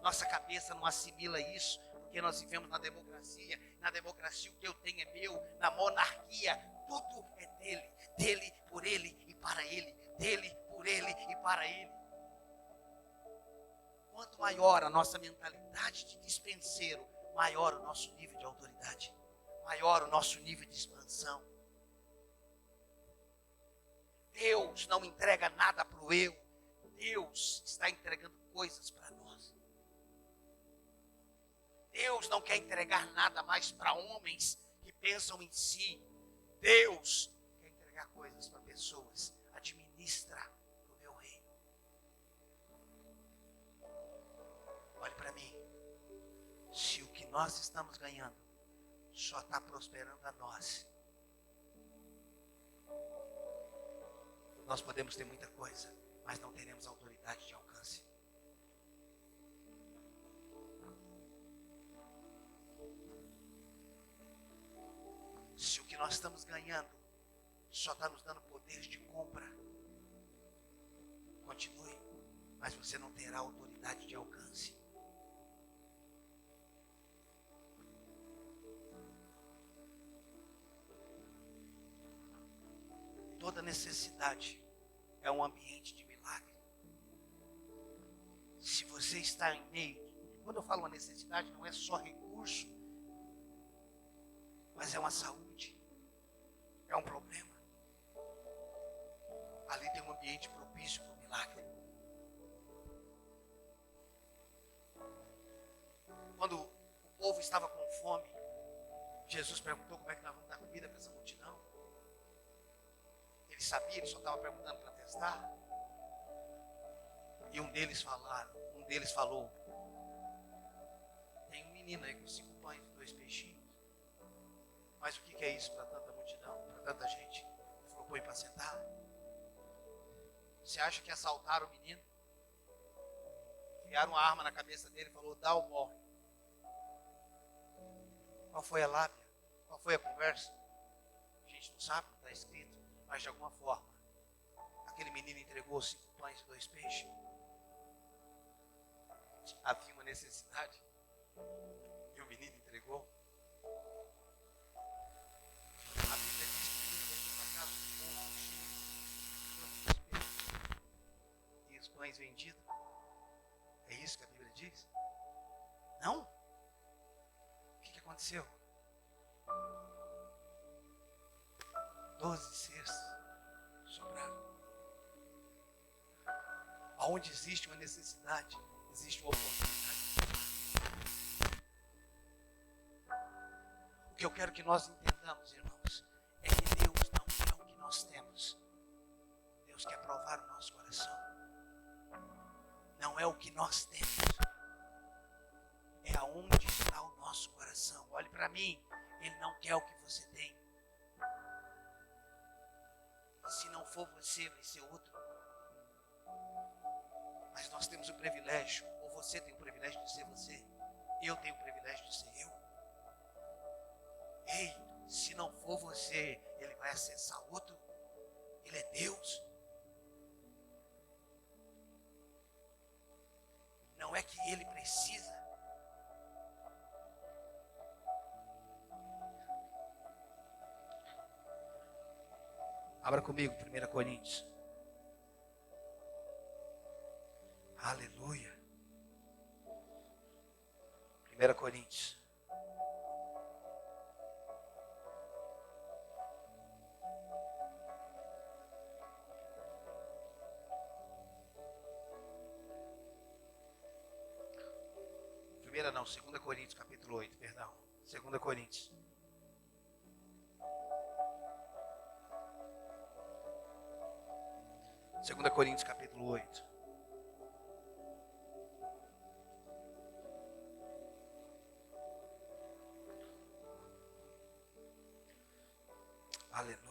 Nossa cabeça não assimila isso, porque nós vivemos na democracia. Na democracia o que eu tenho é meu. Na monarquia tudo é dele. Dele, por ele e para ele. Dele, por ele e para ele. Quanto maior a nossa mentalidade de dispenseiro, maior o nosso nível de autoridade. Maior o nosso nível de expansão. Deus não entrega nada para o eu. Deus está entregando coisas para nós. Deus não quer entregar nada mais para homens que pensam em si. Deus quer entregar coisas para pessoas. Administra o meu reino. Olhe para mim. Se o que nós estamos ganhando só está prosperando a nós, nós podemos ter muita coisa, mas não teremos autoridade de alcance. Se o que nós estamos ganhando só está nos dando poder de compra, continue, mas você não terá autoridade de alcance. Toda necessidade é um ambiente de milagre. Se você está em meio, quando eu falo uma necessidade, não é só recurso, mas é uma saúde, é um problema. Ali tem um ambiente propício para o milagre. Quando o povo estava com fome, Jesus perguntou como é que nós vamos dar comida para essa multidão. Ele sabia, ele só estava perguntando para testar. E um deles falou: tem um menino aí com 5 pães e 2 peixinhos. Mas o que é isso para tanta multidão, para tanta gente? Ele falou: põe para sentar. Você acha que assaltaram o menino? Enfiaram uma arma na cabeça dele e falou: dá ou morre. Qual foi a lábia? Qual foi a conversa? A gente não sabe, não está escrito. Mas de alguma forma, aquele menino entregou 5 pães e 2 peixes. Havia uma necessidade. E o menino entregou. A Bíblia diz que o menino voltou para casa com o povo cheio. E os pães vendidos. É isso que a Bíblia diz? Não? O que aconteceu? 12 cestos sobraram. Aonde existe uma necessidade, existe uma oportunidade. O que eu quero que nós entendamos, irmãos, é que Deus não quer o que nós temos. Deus quer provar o nosso coração. Não é o que nós temos. É aonde está o nosso coração. Olhe para mim, Ele não quer o que você tem. Se não for você, vai ser outro. Mas nós temos o privilégio, ou você tem o privilégio de ser você, eu tenho o privilégio de ser eu. Ei, se não for você, ele vai acessar outro. Ele é Deus. Não é que ele precisa. Abra comigo 1 Coríntios. Aleluia. 1 Coríntios. Primeira não, 2 Coríntios capítulo 8, perdão. 2 Coríntios. Segunda Coríntios capítulo 8. Aleluia.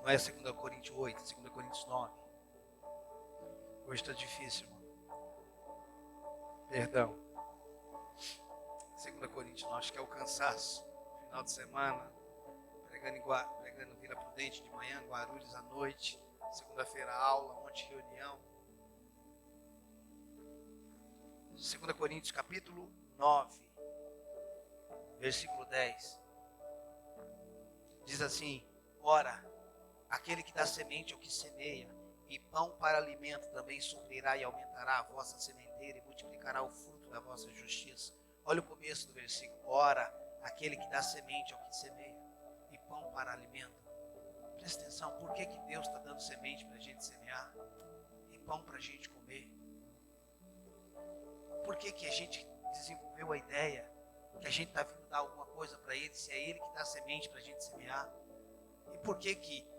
Não é 2 Coríntios 8, é 2 Coríntios 9. Hoje está difícil, irmão. Perdão. 2 Coríntios 9, acho que é o cansaço. Final de semana, pregando em Vila Prudente de manhã, Guarulhos à noite. Segunda-feira aula, ontem reunião. 2 Coríntios capítulo 9, versículo 10. Diz assim: ora, aquele que dá semente ao que semeia, e pão para alimento também suprirá e aumentará a vossa sementeira e multiplicará o fruto da vossa justiça. Olha o começo do versículo. Ora, aquele que dá semente ao que semeia, e pão para alimento. Presta atenção, por que Deus está dando semente para a gente semear? E pão para a gente comer? Por que a gente desenvolveu a ideia que a gente está vindo dar alguma coisa para Ele, se é Ele que dá semente para a gente semear? E por que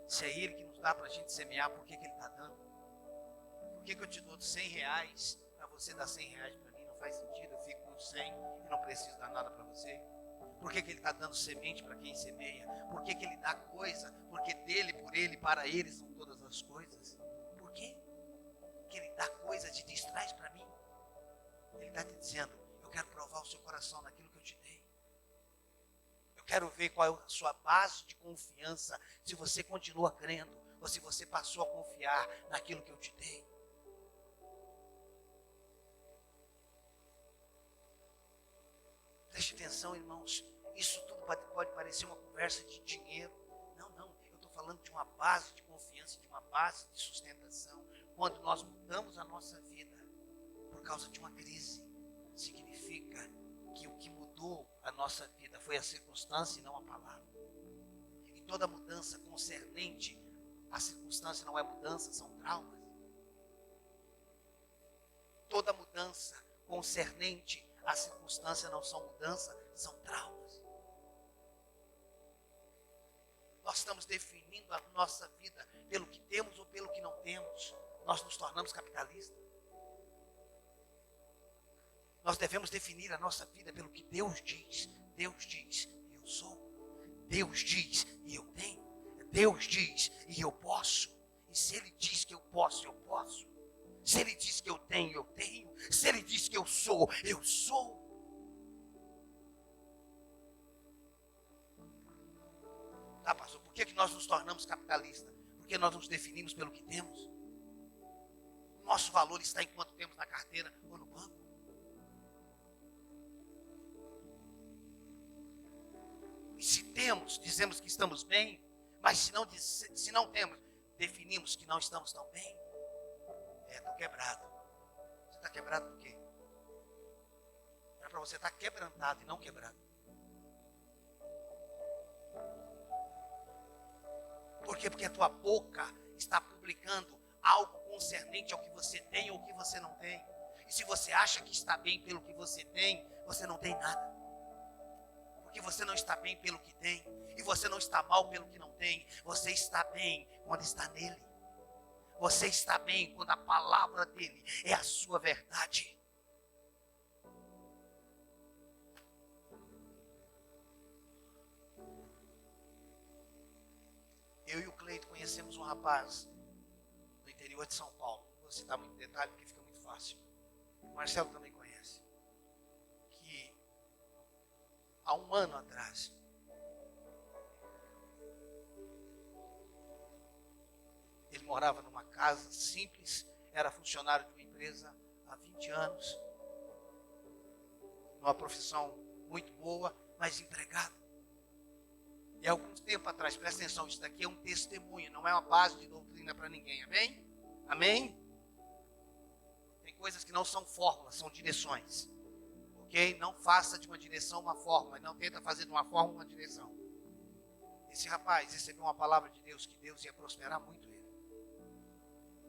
se é Ele que nos dá para a gente semear, por que Ele está dando? Por que eu te dou 100 reais para você dar 100 reais para mim? Não faz sentido, eu fico com 100 e não preciso dar nada para você. Por que Ele está dando semente para quem semeia? Por que Ele dá coisa? Porque dele, por Ele, para Ele são todas as coisas. Por quê? Que Ele dá coisa, te distrai para mim. Ele está te dizendo: eu quero provar o seu coração naquilo que eu te dei. Eu quero ver qual é a sua base de confiança, se você continua crendo, ou se você passou a confiar naquilo que eu te dei. Preste atenção, irmãos, isso tudo pode parecer uma conversa de dinheiro. Não, eu estou falando de uma base de confiança, de uma base de sustentação. Quando nós mudamos a nossa vida por causa de uma crise, significa que o que mudou a nossa vida foi a circunstância e não a palavra. E toda mudança concernente à circunstância não é mudança, são traumas. Toda mudança concernente à circunstância não são mudança, são traumas. Nós estamos definindo a nossa vida pelo que temos ou pelo que não temos. Nós nos tornamos capitalistas. Nós devemos definir a nossa vida pelo que Deus diz. Deus diz, eu sou. Deus diz, e eu tenho. Deus diz, e eu posso. E se Ele diz que eu posso, eu posso. Se Ele diz que eu tenho, eu tenho. Se Ele diz que eu sou, eu sou. Tá, pastor, por que nós nos tornamos capitalistas? Porque nós nos definimos pelo que temos. O nosso valor está em quanto temos na carteira ou no banco. E se temos, dizemos que estamos bem, mas se não temos, definimos que não estamos tão bem. Estou quebrado. Você está quebrado por quê? Era para você estar quebrantado e não quebrado. Por quê? Porque a tua boca está publicando algo concernente ao que você tem ou o que você não tem. E se você acha que está bem pelo que você tem, você não tem nada. Porque você não está bem pelo que tem. E você não está mal pelo que não tem. Você está bem quando está nele. Você está bem quando a palavra dele é a sua verdade. Eu e o Cleito conhecemos um rapaz do interior de São Paulo. Não vou citar muito detalhe porque fica muito fácil. O Marcelo também conhece. Que há um ano atrás, ele morava numa casa simples, era funcionário de uma empresa há 20 anos, numa profissão muito boa, mas empregado. E há algum tempo atrás, presta atenção, isso daqui é um testemunho, não é uma base de doutrina para ninguém, amém? Amém? Tem coisas que não são fórmulas, são direções. Ok? Não faça de uma direção uma forma, mas não tenta fazer de uma forma uma direção. Esse rapaz recebeu uma palavra de Deus, que Deus ia prosperar muito ele.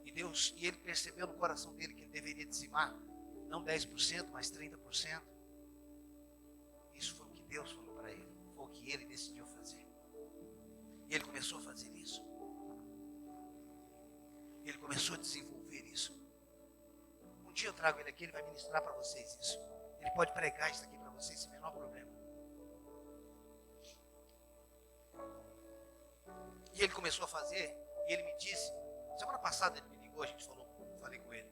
E ele percebeu no coração dele que ele deveria dizimar, não 10%, mas 30%. Isso foi o que Deus falou para ele, foi o que ele decidiu fazer. E ele começou a fazer isso. Ele começou a desenvolver isso. Um dia eu trago ele aqui, ele vai ministrar para vocês isso. Ele pode pregar isso aqui para vocês sem o menor problema. E ele começou a fazer, e ele me disse, semana passada ele me ligou, falei com ele.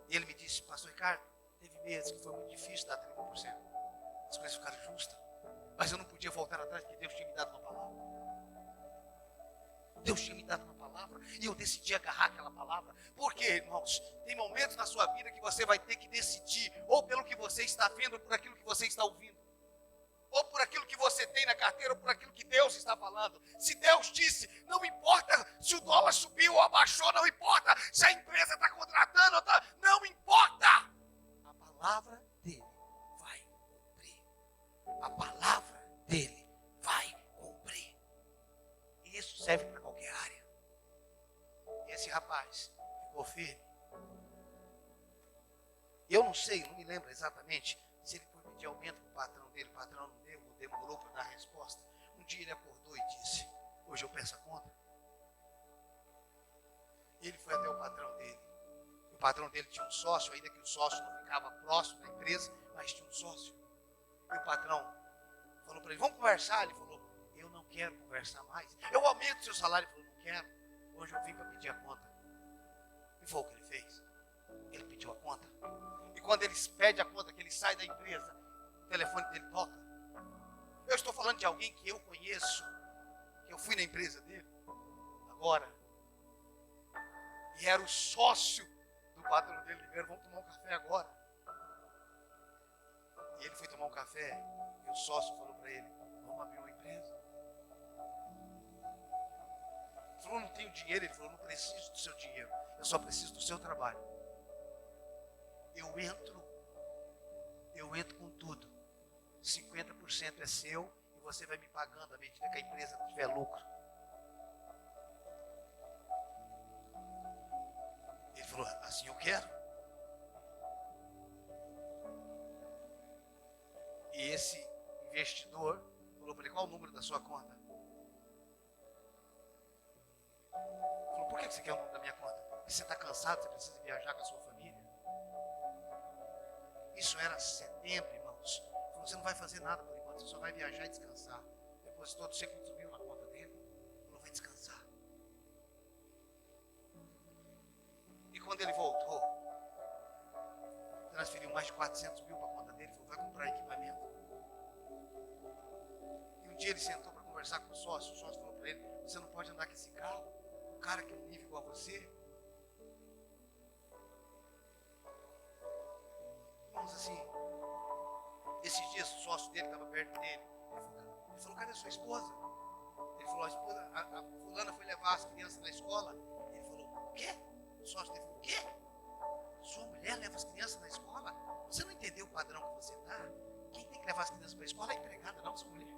E ele me disse, pastor Ricardo, teve meses que foi muito difícil dar 30%. As coisas ficaram justas. Mas eu não podia voltar atrás, porque Deus tinha me dado uma palavra. Deus tinha me dado uma palavra, e eu decidi agarrar aquela palavra. Porque, irmãos, tem momentos na sua vida que você vai ter que decidir, ou pelo que você está vendo, ou por aquilo que você está ouvindo. Ou por aquilo que você tem na carteira, ou por aquilo que Deus está falando. Se Deus disse, não importa se o dólar subiu ou abaixou, não importa se a empresa está contratando, não importa. A palavra dele vai cumprir. A palavra dele vai cumprir. E isso serve para qualquer área. E esse rapaz ficou firme. Eu não sei, não me lembro exatamente se ele foi pedir aumento para o patrão dele. O patrão não deu, demorou para dar a resposta. Um dia ele acordou e disse, hoje eu peço a conta. Ele foi até o patrão dele. O patrão dele tinha um sócio, ainda que o sócio não ficava próximo da empresa, mas tinha um sócio. E o patrão falou para ele, vamos conversar? Ele falou, eu não quero conversar mais. Eu aumento o seu salário. Ele falou, não quero. Hoje eu vim para pedir a conta. E foi o que ele fez. Ele pediu a conta. E quando ele pede a conta, que ele sai da empresa, o telefone dele toca. Eu estou falando de alguém que eu conheço, que eu fui na empresa dele, agora. E era o sócio do patrão dele. Ligando, vamos tomar um café agora. E ele foi tomar um café, e o sócio falou para ele, vamos abrir uma empresa. Ele falou, não tenho dinheiro. Ele falou, não preciso do seu dinheiro, eu só preciso do seu trabalho. Eu entro com tudo. 50% é seu e você vai me pagando à medida que a empresa tiver lucro. Ele falou, assim eu quero. E esse investidor falou para ele, qual o número da sua conta? Ele falou, por que você quer o número da minha conta? Porque você está cansado, você precisa viajar com a sua família. Isso era setembro, irmãos. Ele falou, você não vai fazer nada por enquanto, você só vai viajar e descansar. Depositou 200 mil na conta dele. Ele falou, vai descansar. E quando ele voltou, transferiu mais de 400 mil para a conta dele. Ele falou, vai comprar equipamento. E um dia ele sentou para conversar com o sócio falou para ele, você não pode andar com esse carro. Um cara que é um nível igual a você. Irmãos, assim, esses dias o sócio dele estava perto dele. Ele falou, cadê a sua esposa? Ele falou, a fulana foi levar as crianças na escola. Ele falou, o quê? O sócio dele falou, o quê? Sua mulher leva as crianças na escola? Você não entendeu o padrão que você está? Quem tem que levar as crianças para a escola é a empregada, não sua mulher.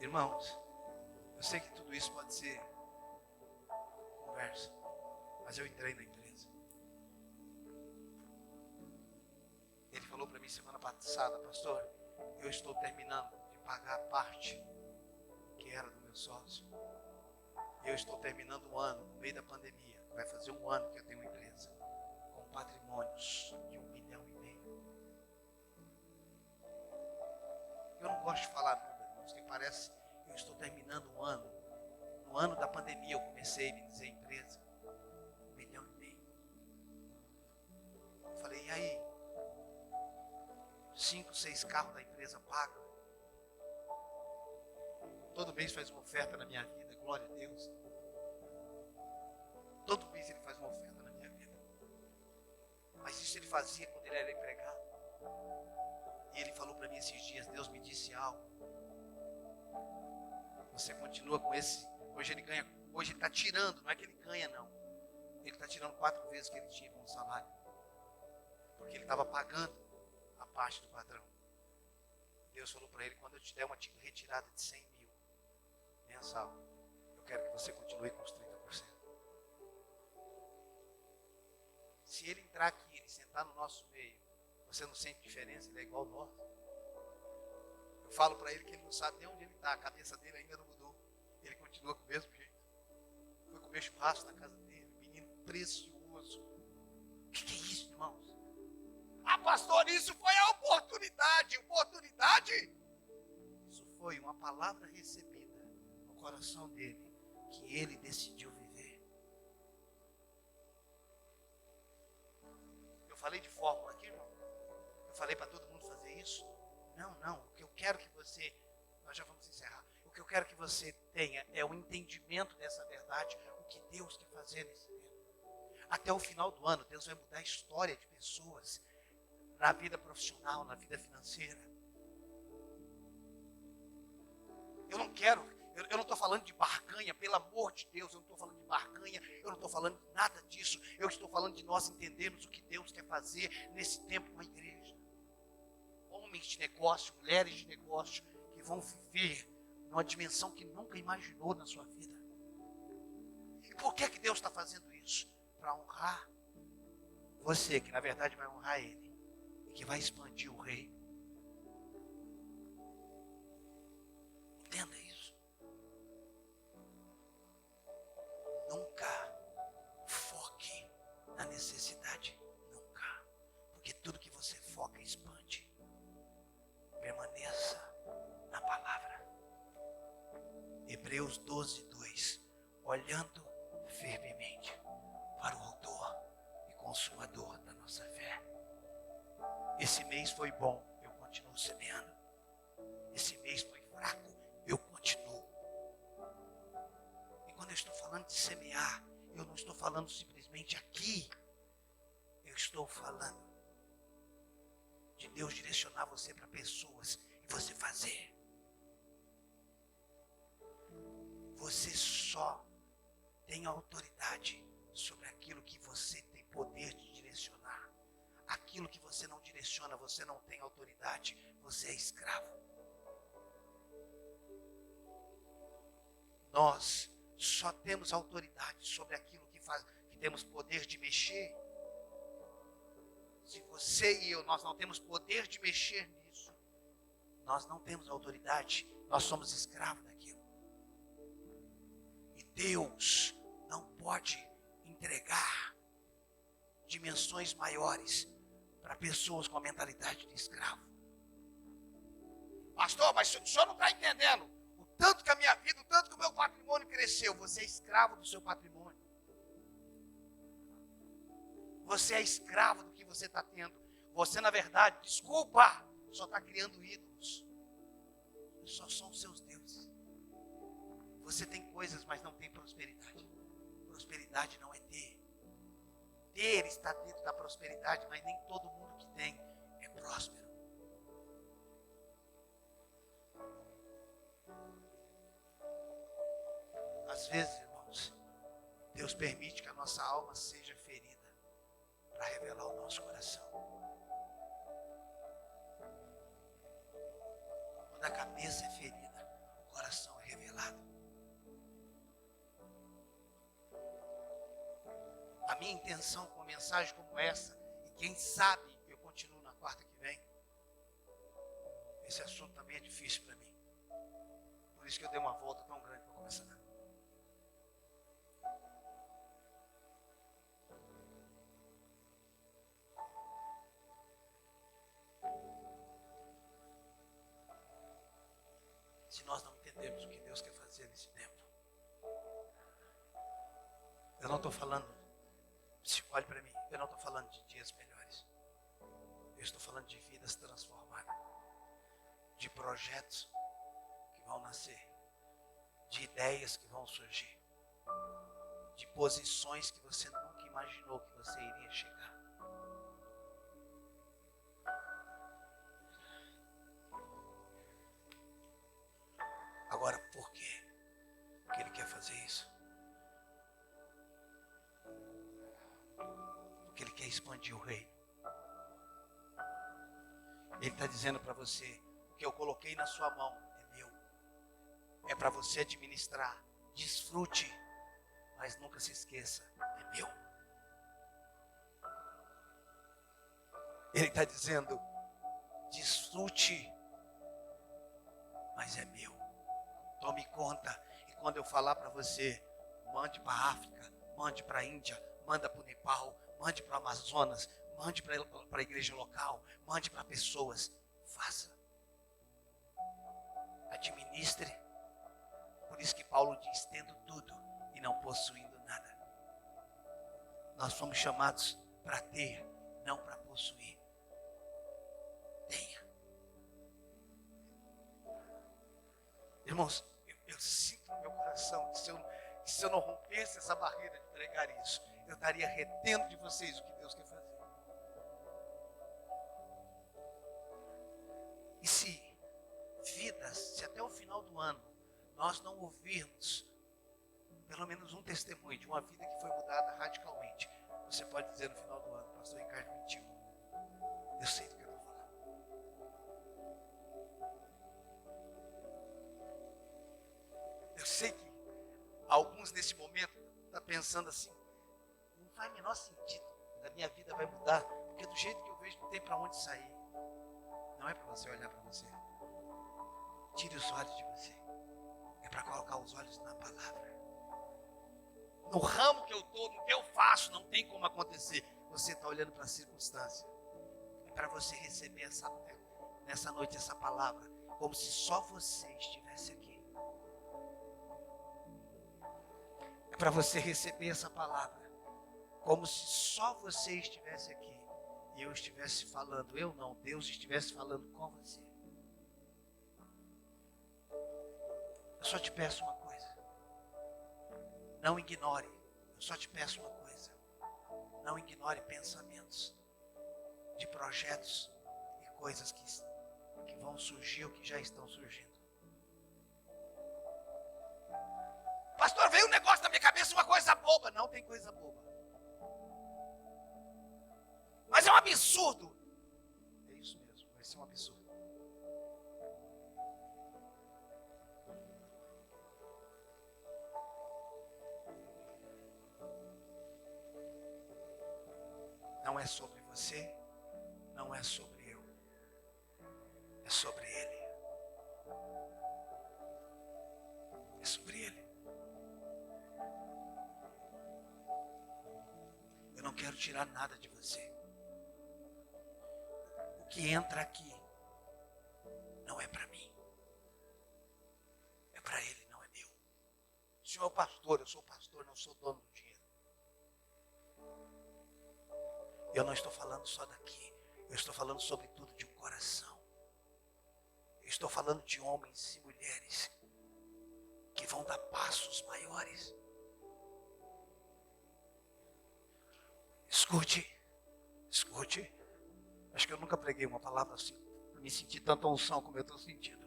Irmãos, eu sei que tudo isso pode ser conversa, mas eu entrei na empresa. Ele falou para mim semana passada, pastor, eu estou terminando de pagar a parte que era do meu sócio. Eu estou terminando um ano, no meio da pandemia, vai fazer um ano que eu tenho uma empresa, com patrimônios de 1,5 milhão. Eu não gosto de falar número, irmãos, que parece que eu estou terminando um ano. No ano da pandemia eu comecei a me dizer empresa, 1,5 milhão. Eu falei, e aí? 5, 6 carros da empresa pagam. Todo mês faz uma oferta na minha vida, glória a Deus. Todo mês ele faz uma oferta na minha vida. Mas isso ele fazia quando ele era empregado. E ele falou para mim esses dias, Deus me disse algo. Você continua com esse, hoje ele está tirando, não é que ele ganha não. Ele está tirando 4 vezes o que ele tinha como salário. Porque ele estava pagando a parte do patrão. Deus falou para ele, quando eu te der uma retirada de 100 mil mensal, eu quero que você continue com os 30%. Se ele entrar aqui, ele sentar no nosso meio, você não sente diferença, ele é igual nós. Eu falo para ele que ele não sabe nem onde ele está, a cabeça dele ainda não mudou. Ele continua com o mesmo jeito. Foi comer churrasco na casa dele, menino precioso. O que é isso, irmãos? Ah, pastor, isso foi a oportunidade. Oportunidade? Isso foi uma palavra recebida no coração dele, que ele decidiu viver. Eu falei de fórmula aqui, irmão? Eu falei para todo mundo fazer isso? Não. O que eu quero que você... Nós já vamos encerrar. O que eu quero que você tenha é o entendimento dessa verdade, o que Deus quer fazer nesse tempo. Até o final do ano, Deus vai mudar a história de pessoas na vida profissional, na vida financeira. Eu não estou falando de barganha, pelo amor de Deus, eu não estou falando de barganha, eu não estou falando de nada disso. Eu estou falando de nós entendermos o que Deus quer fazer nesse tempo com a igreja. Homens de negócio, mulheres de negócio, que vão viver numa dimensão que nunca imaginou na sua vida. E por que Deus está fazendo isso? Para honrar você, que na verdade vai honrar Ele, e que vai expandir o reino. Entenda isso. Nunca foque na necessidade, nunca. Porque tudo que você foca expande. Permaneça na palavra. Hebreus 12:2. Olhando firmemente para o autor e consumador da nossa fé. Esse mês foi bom, eu continuo semeando. Esse mês foi fraco, eu continuo. E quando eu estou falando de semear, eu não estou falando simplesmente aqui. Eu estou falando de Deus direcionar você para pessoas e você fazer. Você só tem autoridade sobre aquilo que você tem poder de direcionar. Aquilo que você não direciona, você não tem autoridade, você é escravo. Nós só temos autoridade sobre aquilo que temos poder de mexer. Se você e eu, nós não temos poder de mexer nisso, nós não temos autoridade, nós somos escravos daquilo. E Deus não pode entregar dimensões maiores para pessoas com a mentalidade de escravo. Pastor, mas o senhor não está entendendo. O tanto que a minha vida, o tanto que o meu patrimônio cresceu. Você é escravo do seu patrimônio. Você é escravo do que você está tendo. Você, na verdade, desculpa, só está criando ídolos. Só são seus deuses. Você tem coisas, mas não tem prosperidade. Prosperidade não é ter. Ter está dentro da prosperidade, mas nem todo mundo que tem é próspero. Às vezes, irmãos, Deus permite que a nossa alma seja ferida para revelar o nosso coração. Quando a cabeça é ferida, o coração é revelado. A minha intenção com uma mensagem como essa, e quem sabe eu continuo na quarta que vem, esse assunto também é difícil para mim. Por isso que eu dei uma volta tão grande para começar. Se nós não entendermos o que Deus quer fazer nesse tempo, eu não estou falando, olhe para mim, eu não estou falando de dias melhores. Eu estou falando de vidas transformadas, de projetos que vão nascer, de ideias que vão surgir, de posições que você nunca imaginou que você iria chegar. Agora, por quê que Ele quer fazer isso? expandir o reino. Ele está dizendo para você: o que eu coloquei na sua mão é meu. É para você administrar. Desfrute, mas nunca se esqueça, é meu. Ele está dizendo: desfrute, mas é meu. Tome conta. E quando eu falar para você, mande para a África, mande para a Índia, manda para o Nepal, mande para o Amazonas, mande para a igreja local, mande para pessoas. Faça. Administre. Por isso que Paulo diz: tendo tudo e não possuindo nada. Nós fomos chamados para ter, não para possuir. Tenha. Irmãos, eu sinto no meu coração que se eu não rompesse essa barreira de pregar isso, eu estaria retendo de vocês o que Deus quer fazer. E se vidas, se até o final do ano nós não ouvirmos pelo menos um testemunho de uma vida que foi mudada radicalmente, você pode dizer no final do ano: pastor Ricardo mentiu. Eu sei do que eu estou falando. Eu sei que alguns nesse momento estão pensando assim: não faz o menor sentido, a minha vida vai mudar, porque do jeito que eu vejo não tem para onde sair. Não é para você olhar para você. Tire os olhos de você. É para colocar os olhos na palavra. No ramo que eu estou, no que eu faço, não tem como acontecer. Você está olhando para a circunstância. É para você receber nessa noite essa palavra, como se só você estivesse aqui. É para você receber essa palavra, como se só você estivesse aqui. E eu estivesse falando, eu não, Deus estivesse falando com você. Eu só te peço uma coisa. Não ignore. Eu só te peço uma coisa. Não ignore pensamentos de projetos e coisas que vão surgir ou que já estão surgindo. Pastor, veio um negócio na minha cabeça, uma coisa boba. Não tem coisa boba. Mas é um absurdo. É isso mesmo, vai ser um absurdo. Não é sobre você, não é sobre eu, é sobre Ele. É sobre Ele. Eu não quero tirar nada de você. O que entra aqui não é para mim, é para Ele, não é meu. O Senhor é o pastor, eu sou o pastor, não sou dono do dinheiro. Eu não estou falando só daqui, eu estou falando sobretudo de um coração. Eu estou falando de homens e mulheres que vão dar passos maiores. Escute. Acho que eu nunca preguei uma palavra assim, para me sentir tanta unção como eu estou sentindo.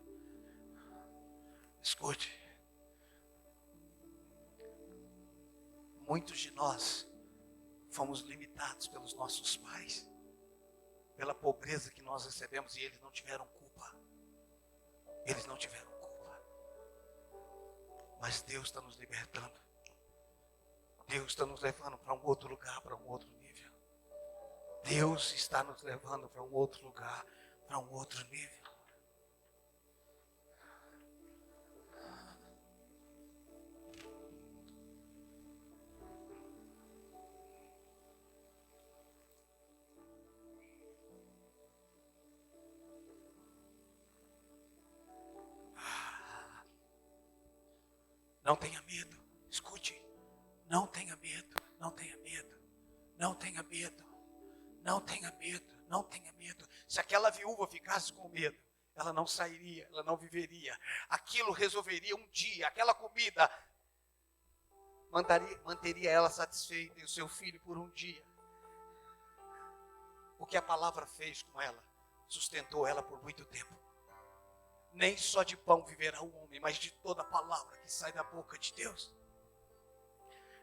Escute. Muitos de nós fomos limitados pelos nossos pais, pela pobreza que nós recebemos, e eles não tiveram culpa. Eles não tiveram culpa. Mas Deus está nos libertando. Deus está nos levando para um outro lugar, para um outro nível. Deus está nos levando para um outro lugar, para um outro nível. Não tenha medo, escute, não tenha medo, não tenha medo, não tenha medo, não tenha medo, não tenha medo. Se aquela viúva ficasse com medo, ela não sairia, ela não viveria. Aquilo resolveria um dia, aquela comida manteria ela satisfeita e o seu filho por um dia. O que a palavra fez com ela, sustentou ela por muito tempo. Nem só de pão viverá o homem, mas de toda a palavra que sai da boca de Deus.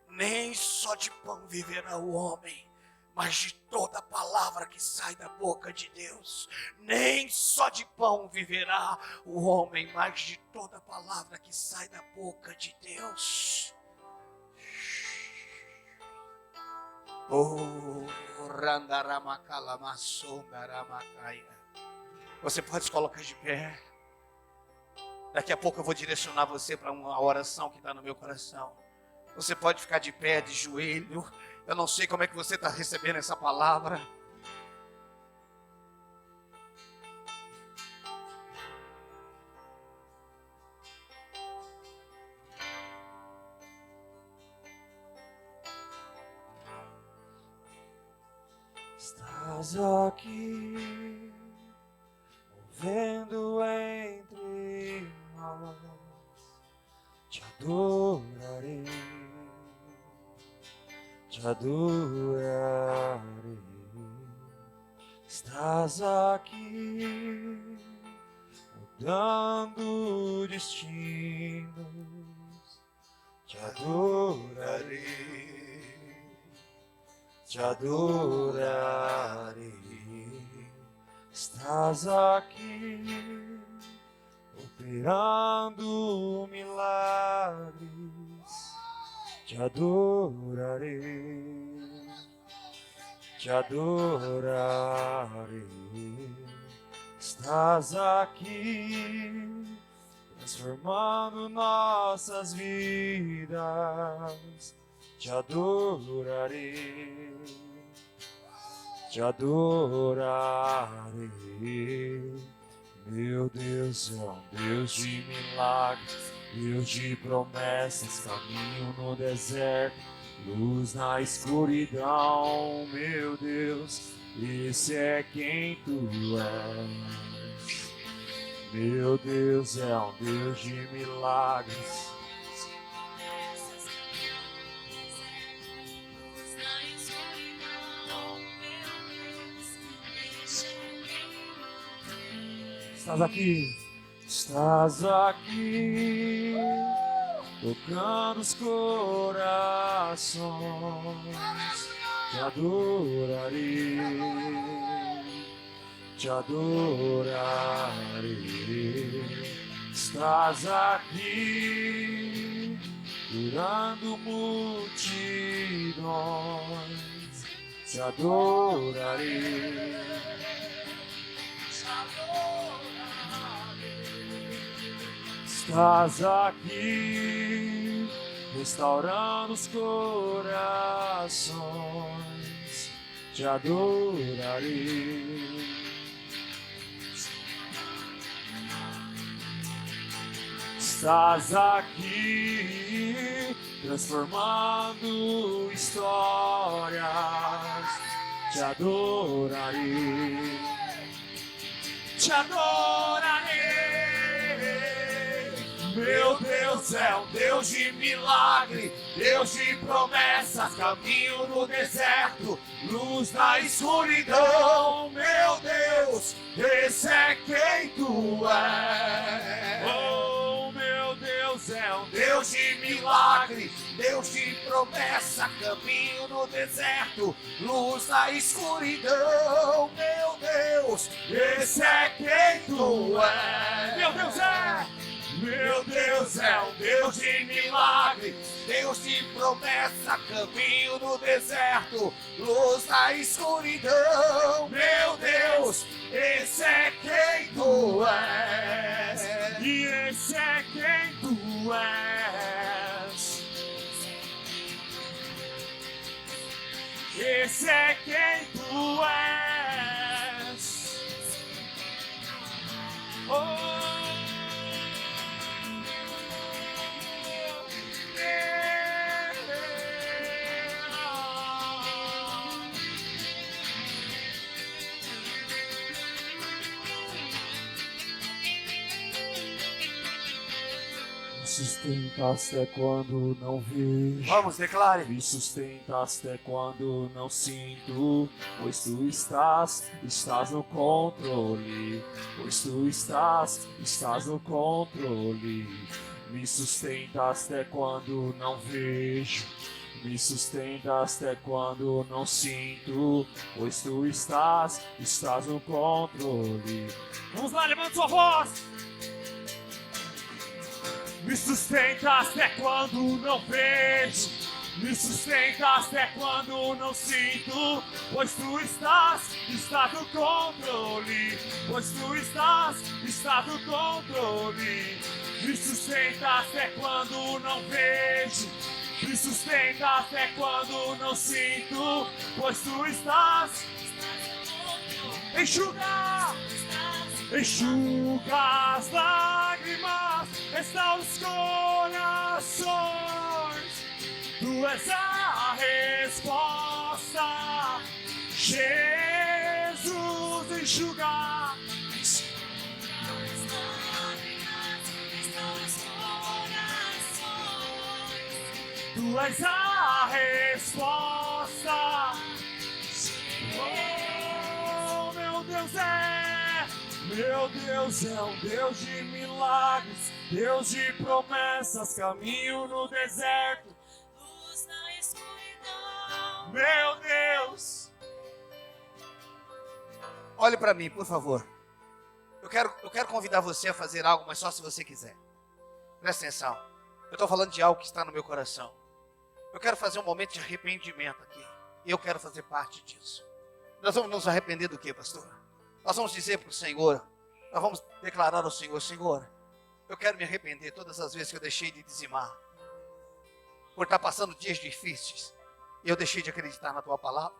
Nem só de pão viverá o homem, mas de toda palavra que sai da boca de Deus. Nem só de pão viverá o homem, mas de toda palavra que sai da boca de Deus. Você pode se colocar de pé. Daqui a pouco eu vou direcionar você para uma oração que está no meu coração. Você pode ficar de pé, de joelho. Eu não sei como é que você está recebendo essa palavra. Estás aqui, movendo entre nós, te adorarei, te adorarei. Estás aqui, mudando destinos, te adorarei. Te adorarei, estás aqui, operando milagres, te adorarei, te adorarei, estás aqui, transformando nossas vidas. Te adorarei, te adorarei. Meu Deus é um Deus de milagres, Deus de promessas, caminho no deserto, luz na escuridão. Meu Deus, esse é quem tu és. Meu Deus é um Deus de milagres. Estás aqui, tocando os corações, te adorarei, te adorarei. Estás aqui, curando multidões, te adorarei. Estás aqui, restaurando os corações, te adorarei. Estás aqui, transformando histórias, te adorarei. Te adorarei. Meu Deus é um Deus de milagre, Deus de promessas, caminho no deserto, luz na escuridão. Meu Deus, esse é quem tu és. Oh, meu Deus é um Deus de milagre, Deus de promessa, caminho no deserto, luz na escuridão. Meu Deus, esse é quem tu és. Meu Deus é. Meu Deus é um Deus de milagre, Deus de promessa, caminho no deserto, luz na escuridão. Meu Deus, esse é quem tu és. E esse é quem tu és. Esse é quem tu és. Oh. Me sustentaste até quando não vejo. Vamos, declare. Me sustentaste até quando não sinto, pois tu estás no controle. Pois tu estás no controle. Me sustentaste até quando não vejo. Me sustenta até quando não sinto, pois tu estás no controle. Vamos lá, levanta sua voz. Me sustenta até quando não vejo, me sustenta até quando não sinto, pois tu estás no controle, pois tu estás no controle. Me sustenta até quando não vejo, me sustenta até quando não sinto, pois tu estás. Enxuga as lágrimas, restaura os corações. Tu és a resposta, Jesus. Enxuga. Tu és a resposta. Oh, meu Deus é um Deus de milagres, Deus de promessas, caminho no deserto, luz na escuridão. Meu Deus. Olhe para mim, por favor. Eu quero convidar você a fazer algo, mas só se você quiser. Presta atenção. Eu estou falando de algo que está no meu coração. Eu quero fazer um momento de arrependimento aqui. E eu quero fazer parte disso. Nós vamos nos arrepender do quê, pastor? Nós vamos dizer para o Senhor, nós vamos declarar ao Senhor, Senhor, eu quero me arrepender todas as vezes que eu deixei de dizimar. Por estar passando dias difíceis. E eu deixei de acreditar na tua palavra.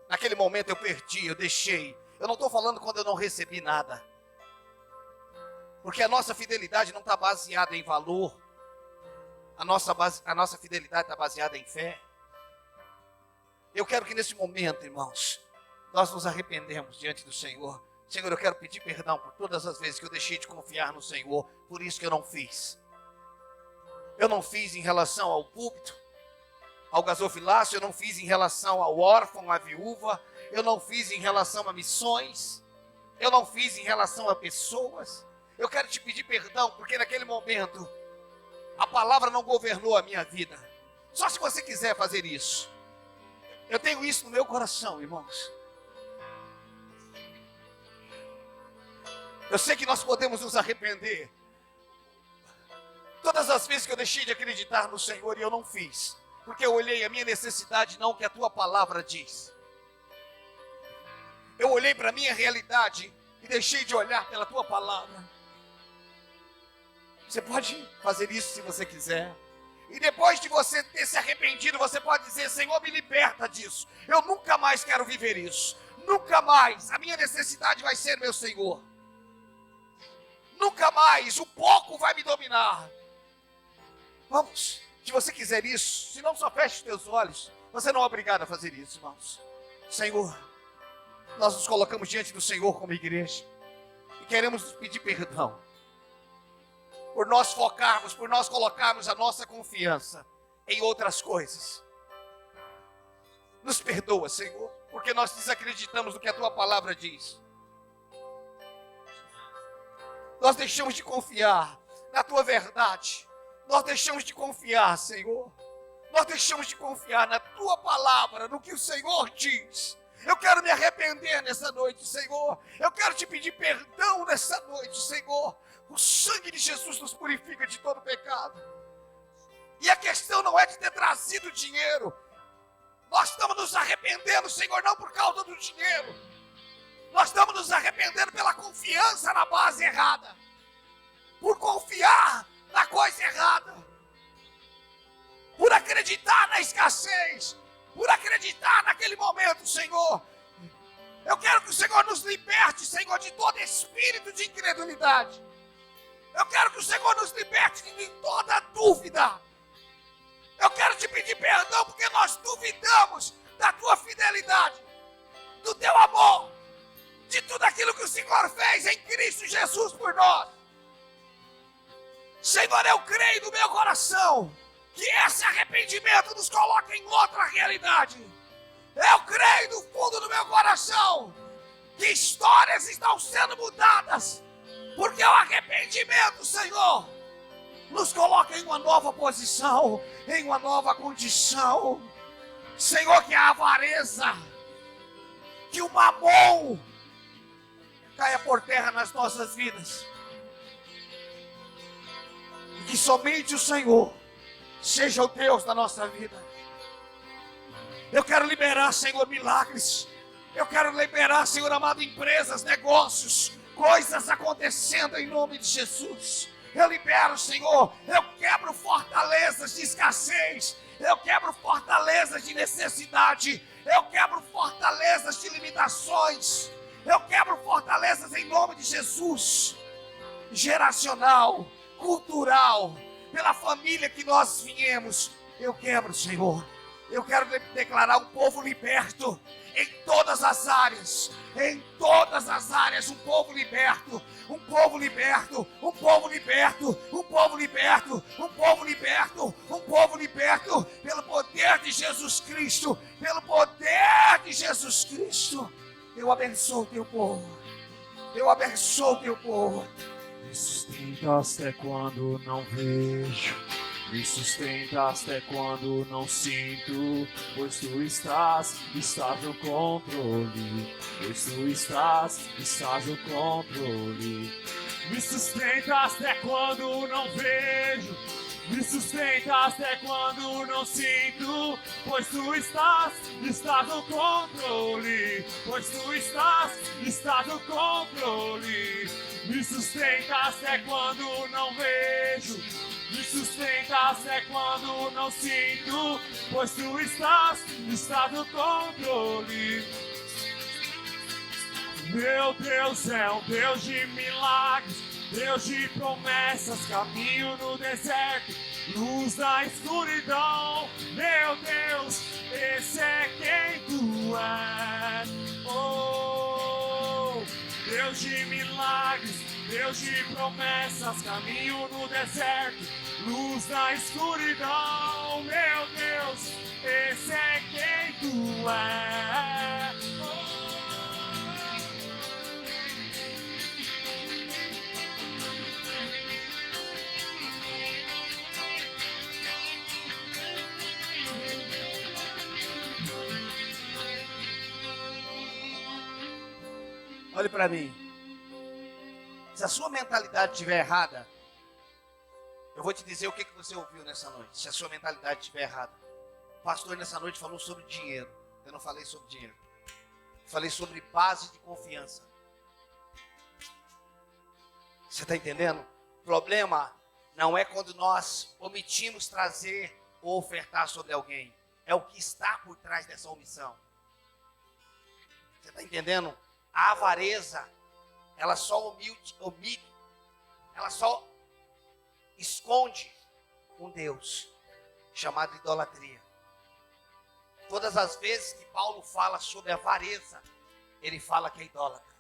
Naquele momento eu perdi, eu deixei. Eu não estou falando quando eu não recebi nada. Porque a nossa fidelidade não está baseada em valor. A nossa fidelidade está baseada em fé. Eu quero que nesse momento, irmãos, nós nos arrependemos diante do Senhor. Senhor, eu quero pedir perdão por todas as vezes que eu deixei de confiar no Senhor. Por isso que eu não fiz. Eu não fiz em relação ao púlpito, ao gasofilácio. Eu não fiz em relação ao órfão, à viúva. Eu não fiz em relação a missões. Eu não fiz em relação a pessoas. Eu quero te pedir perdão, porque naquele momento a palavra não governou a minha vida. Só se você quiser fazer isso. Eu tenho isso no meu coração, irmãos. Eu sei que nós podemos nos arrepender. Todas as vezes que eu deixei de acreditar no Senhor e eu não fiz. Porque eu olhei a minha necessidade, não o que a tua palavra diz. Eu olhei para a minha realidade e deixei de olhar pela tua palavra. Você pode fazer isso se você quiser. E depois de você ter se arrependido, você pode dizer, Senhor, me liberta disso. Eu nunca mais quero viver isso. Nunca mais. A minha necessidade vai ser meu Senhor. Nunca mais. O pouco vai me dominar. Vamos. Se você quiser isso, se não, só feche os teus olhos. Você não é obrigado a fazer isso, irmãos. Senhor, nós nos colocamos diante do Senhor como igreja. E queremos pedir perdão. Por nós focarmos, por nós colocarmos a nossa confiança em outras coisas. Nos perdoa, Senhor, porque nós desacreditamos do que a tua palavra diz. Nós deixamos de confiar na tua verdade. Nós deixamos de confiar, Senhor. Nós deixamos de confiar na tua palavra, no que o Senhor diz. Eu quero me arrepender nessa noite, Senhor. Eu quero te pedir perdão nessa noite, Senhor. O sangue de Jesus nos purifica de todo pecado. E a questão não é de ter trazido dinheiro. Nós estamos nos arrependendo, Senhor, não por causa do dinheiro. Nós estamos nos arrependendo pela confiança na base errada. Por confiar na coisa errada. Por acreditar na escassez. Por acreditar naquele momento, Senhor. Eu quero que o Senhor nos liberte, Senhor, de todo espírito de incredulidade. Eu quero que o Senhor nos liberte de toda dúvida. Eu quero te pedir perdão porque nós duvidamos da tua fidelidade, do teu amor, de tudo aquilo que o Senhor fez em Cristo Jesus por nós. Senhor, eu creio no meu coração que esse arrependimento nos coloca em outra realidade. Eu creio no fundo do meu coração que histórias estão sendo mudadas, porque o arrependimento, Senhor, Nos coloca em uma nova posição, em uma nova condição. Senhor, que a avareza, que o mamon caia por terra nas nossas vidas. E que somente o Senhor seja o Deus da nossa vida. Eu quero liberar, Senhor, milagres. Eu quero liberar, Senhor amado, empresas, negócios, coisas acontecendo em nome de Jesus. Eu libero, Senhor. Eu quebro fortalezas de escassez. Eu quebro fortalezas de necessidade. Eu quebro fortalezas de limitações. Eu quebro fortalezas em nome de Jesus. Geracional, cultural, pela família que nós viemos. Eu quebro, Senhor. Eu quero declarar um povo liberto em todas as áreas. Em todas as áreas, um povo liberto. Um povo liberto, um povo liberto, um povo liberto, um povo liberto, um povo liberto pelo poder de Jesus Cristo, pelo poder de Jesus Cristo. Eu abençoo o teu povo. Eu abençoo o teu povo. Me sustenta até quando não vejo. Me sustenta até quando não sinto, pois tu estás no controle. Pois tu estás no controle. Me sustenta até quando não vejo. Me sustenta até quando não sinto, pois tu estás no controle. Pois tu estás no controle. Me sustenta até quando não vejo. Me sustenta até quando não sinto, pois tu estás no controle. Meu Deus é um Deus de milagres, Deus de promessas, caminho no deserto, luz na escuridão. Meu Deus, esse é quem tu és. Oh, Deus de milagres, Deus de promessas, caminho no deserto, luz na escuridão. Meu Deus, esse é quem tu és. Olhe para mim. Se a sua mentalidade estiver errada, eu vou te dizer o que você ouviu nessa noite. Se a sua mentalidade estiver errada. O pastor nessa noite falou sobre dinheiro. Eu não falei sobre dinheiro. Eu falei sobre base de confiança. Você está entendendo? O problema não é quando nós omitimos trazer ou ofertar sobre alguém. É o que está por trás dessa omissão. Você está entendendo? A avareza, ela só omite, ela só esconde um Deus chamado idolatria. Todas as vezes que Paulo fala sobre avareza, ele fala que é idólatra.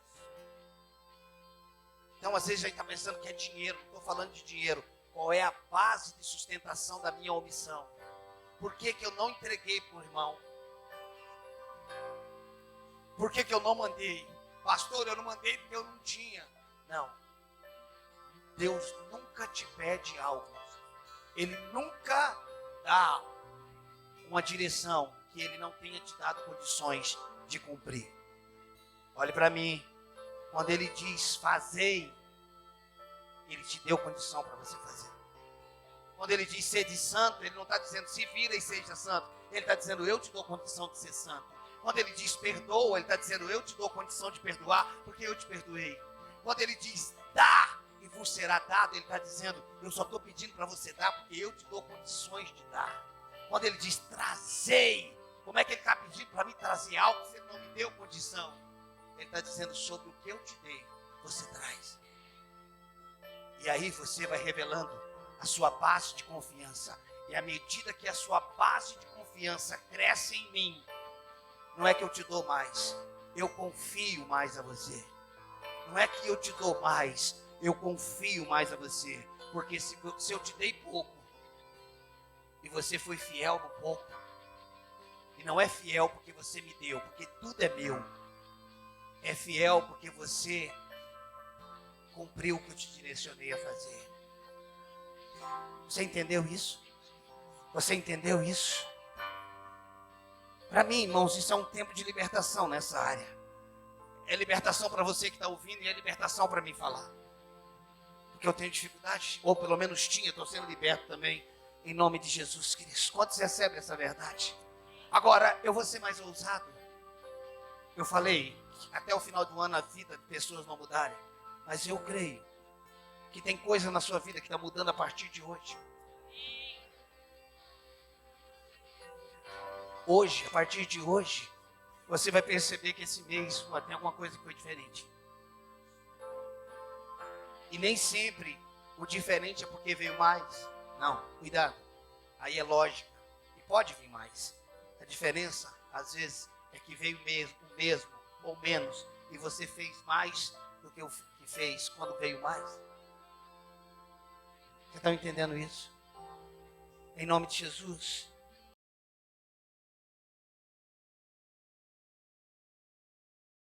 Então, às vezes a gente está pensando que é dinheiro, não estou falando de dinheiro. Qual é a base de sustentação da minha omissão? Por que eu não entreguei para o irmão? Por que eu não mandei? Pastor, eu não mandei porque eu não tinha. Não. Deus nunca te pede algo. Ele nunca dá uma direção que Ele não tenha te dado condições de cumprir. Olhe para mim. Quando Ele diz, fazei, Ele te deu condição para você fazer. Quando Ele diz, sede santo, Ele não está dizendo, se vira e seja santo. Ele está dizendo, eu te dou condição de ser santo. Quando Ele diz, perdoa, Ele está dizendo, eu te dou condição de perdoar, porque eu te perdoei. Quando Ele diz, dá, e vos será dado, Ele está dizendo, eu só estou pedindo para você dar, porque eu te dou condições de dar. Quando Ele diz, trazei, como é que Ele está pedindo para mim trazer algo que você não me deu condição? Ele está dizendo, sobre o que eu te dei, você traz. E aí você vai revelando a sua base de confiança. E à medida que a sua base de confiança cresce em mim, não é que eu te dou mais, eu confio mais a você. Não é que eu te dou mais, eu confio mais a você. Porque se eu te dei pouco, e você foi fiel no pouco, e não é fiel porque você me deu, porque tudo é meu. É fiel porque você cumpriu o que eu te direcionei a fazer. Você entendeu isso? Você entendeu isso? Para mim, irmãos, isso é um tempo de libertação nessa área. É libertação para você que está ouvindo e é libertação para mim falar. Porque eu tenho dificuldade, ou pelo menos tinha, estou sendo liberto também, em nome de Jesus Cristo. Quantos recebem essa verdade? Agora, eu vou ser mais ousado. Eu falei que até o final do ano a vida de pessoas não mudarem. Mas eu creio que tem coisa na sua vida que está mudando a partir de hoje. Hoje, a partir de hoje, você vai perceber que esse mês tem alguma coisa que foi diferente. E nem sempre o diferente é porque veio mais. Não, cuidado. Aí é lógica. E pode vir mais. A diferença, às vezes, é que veio o mesmo ou menos. E você fez mais do que o que fez quando veio mais. Você está entendendo isso? Em nome de Jesus.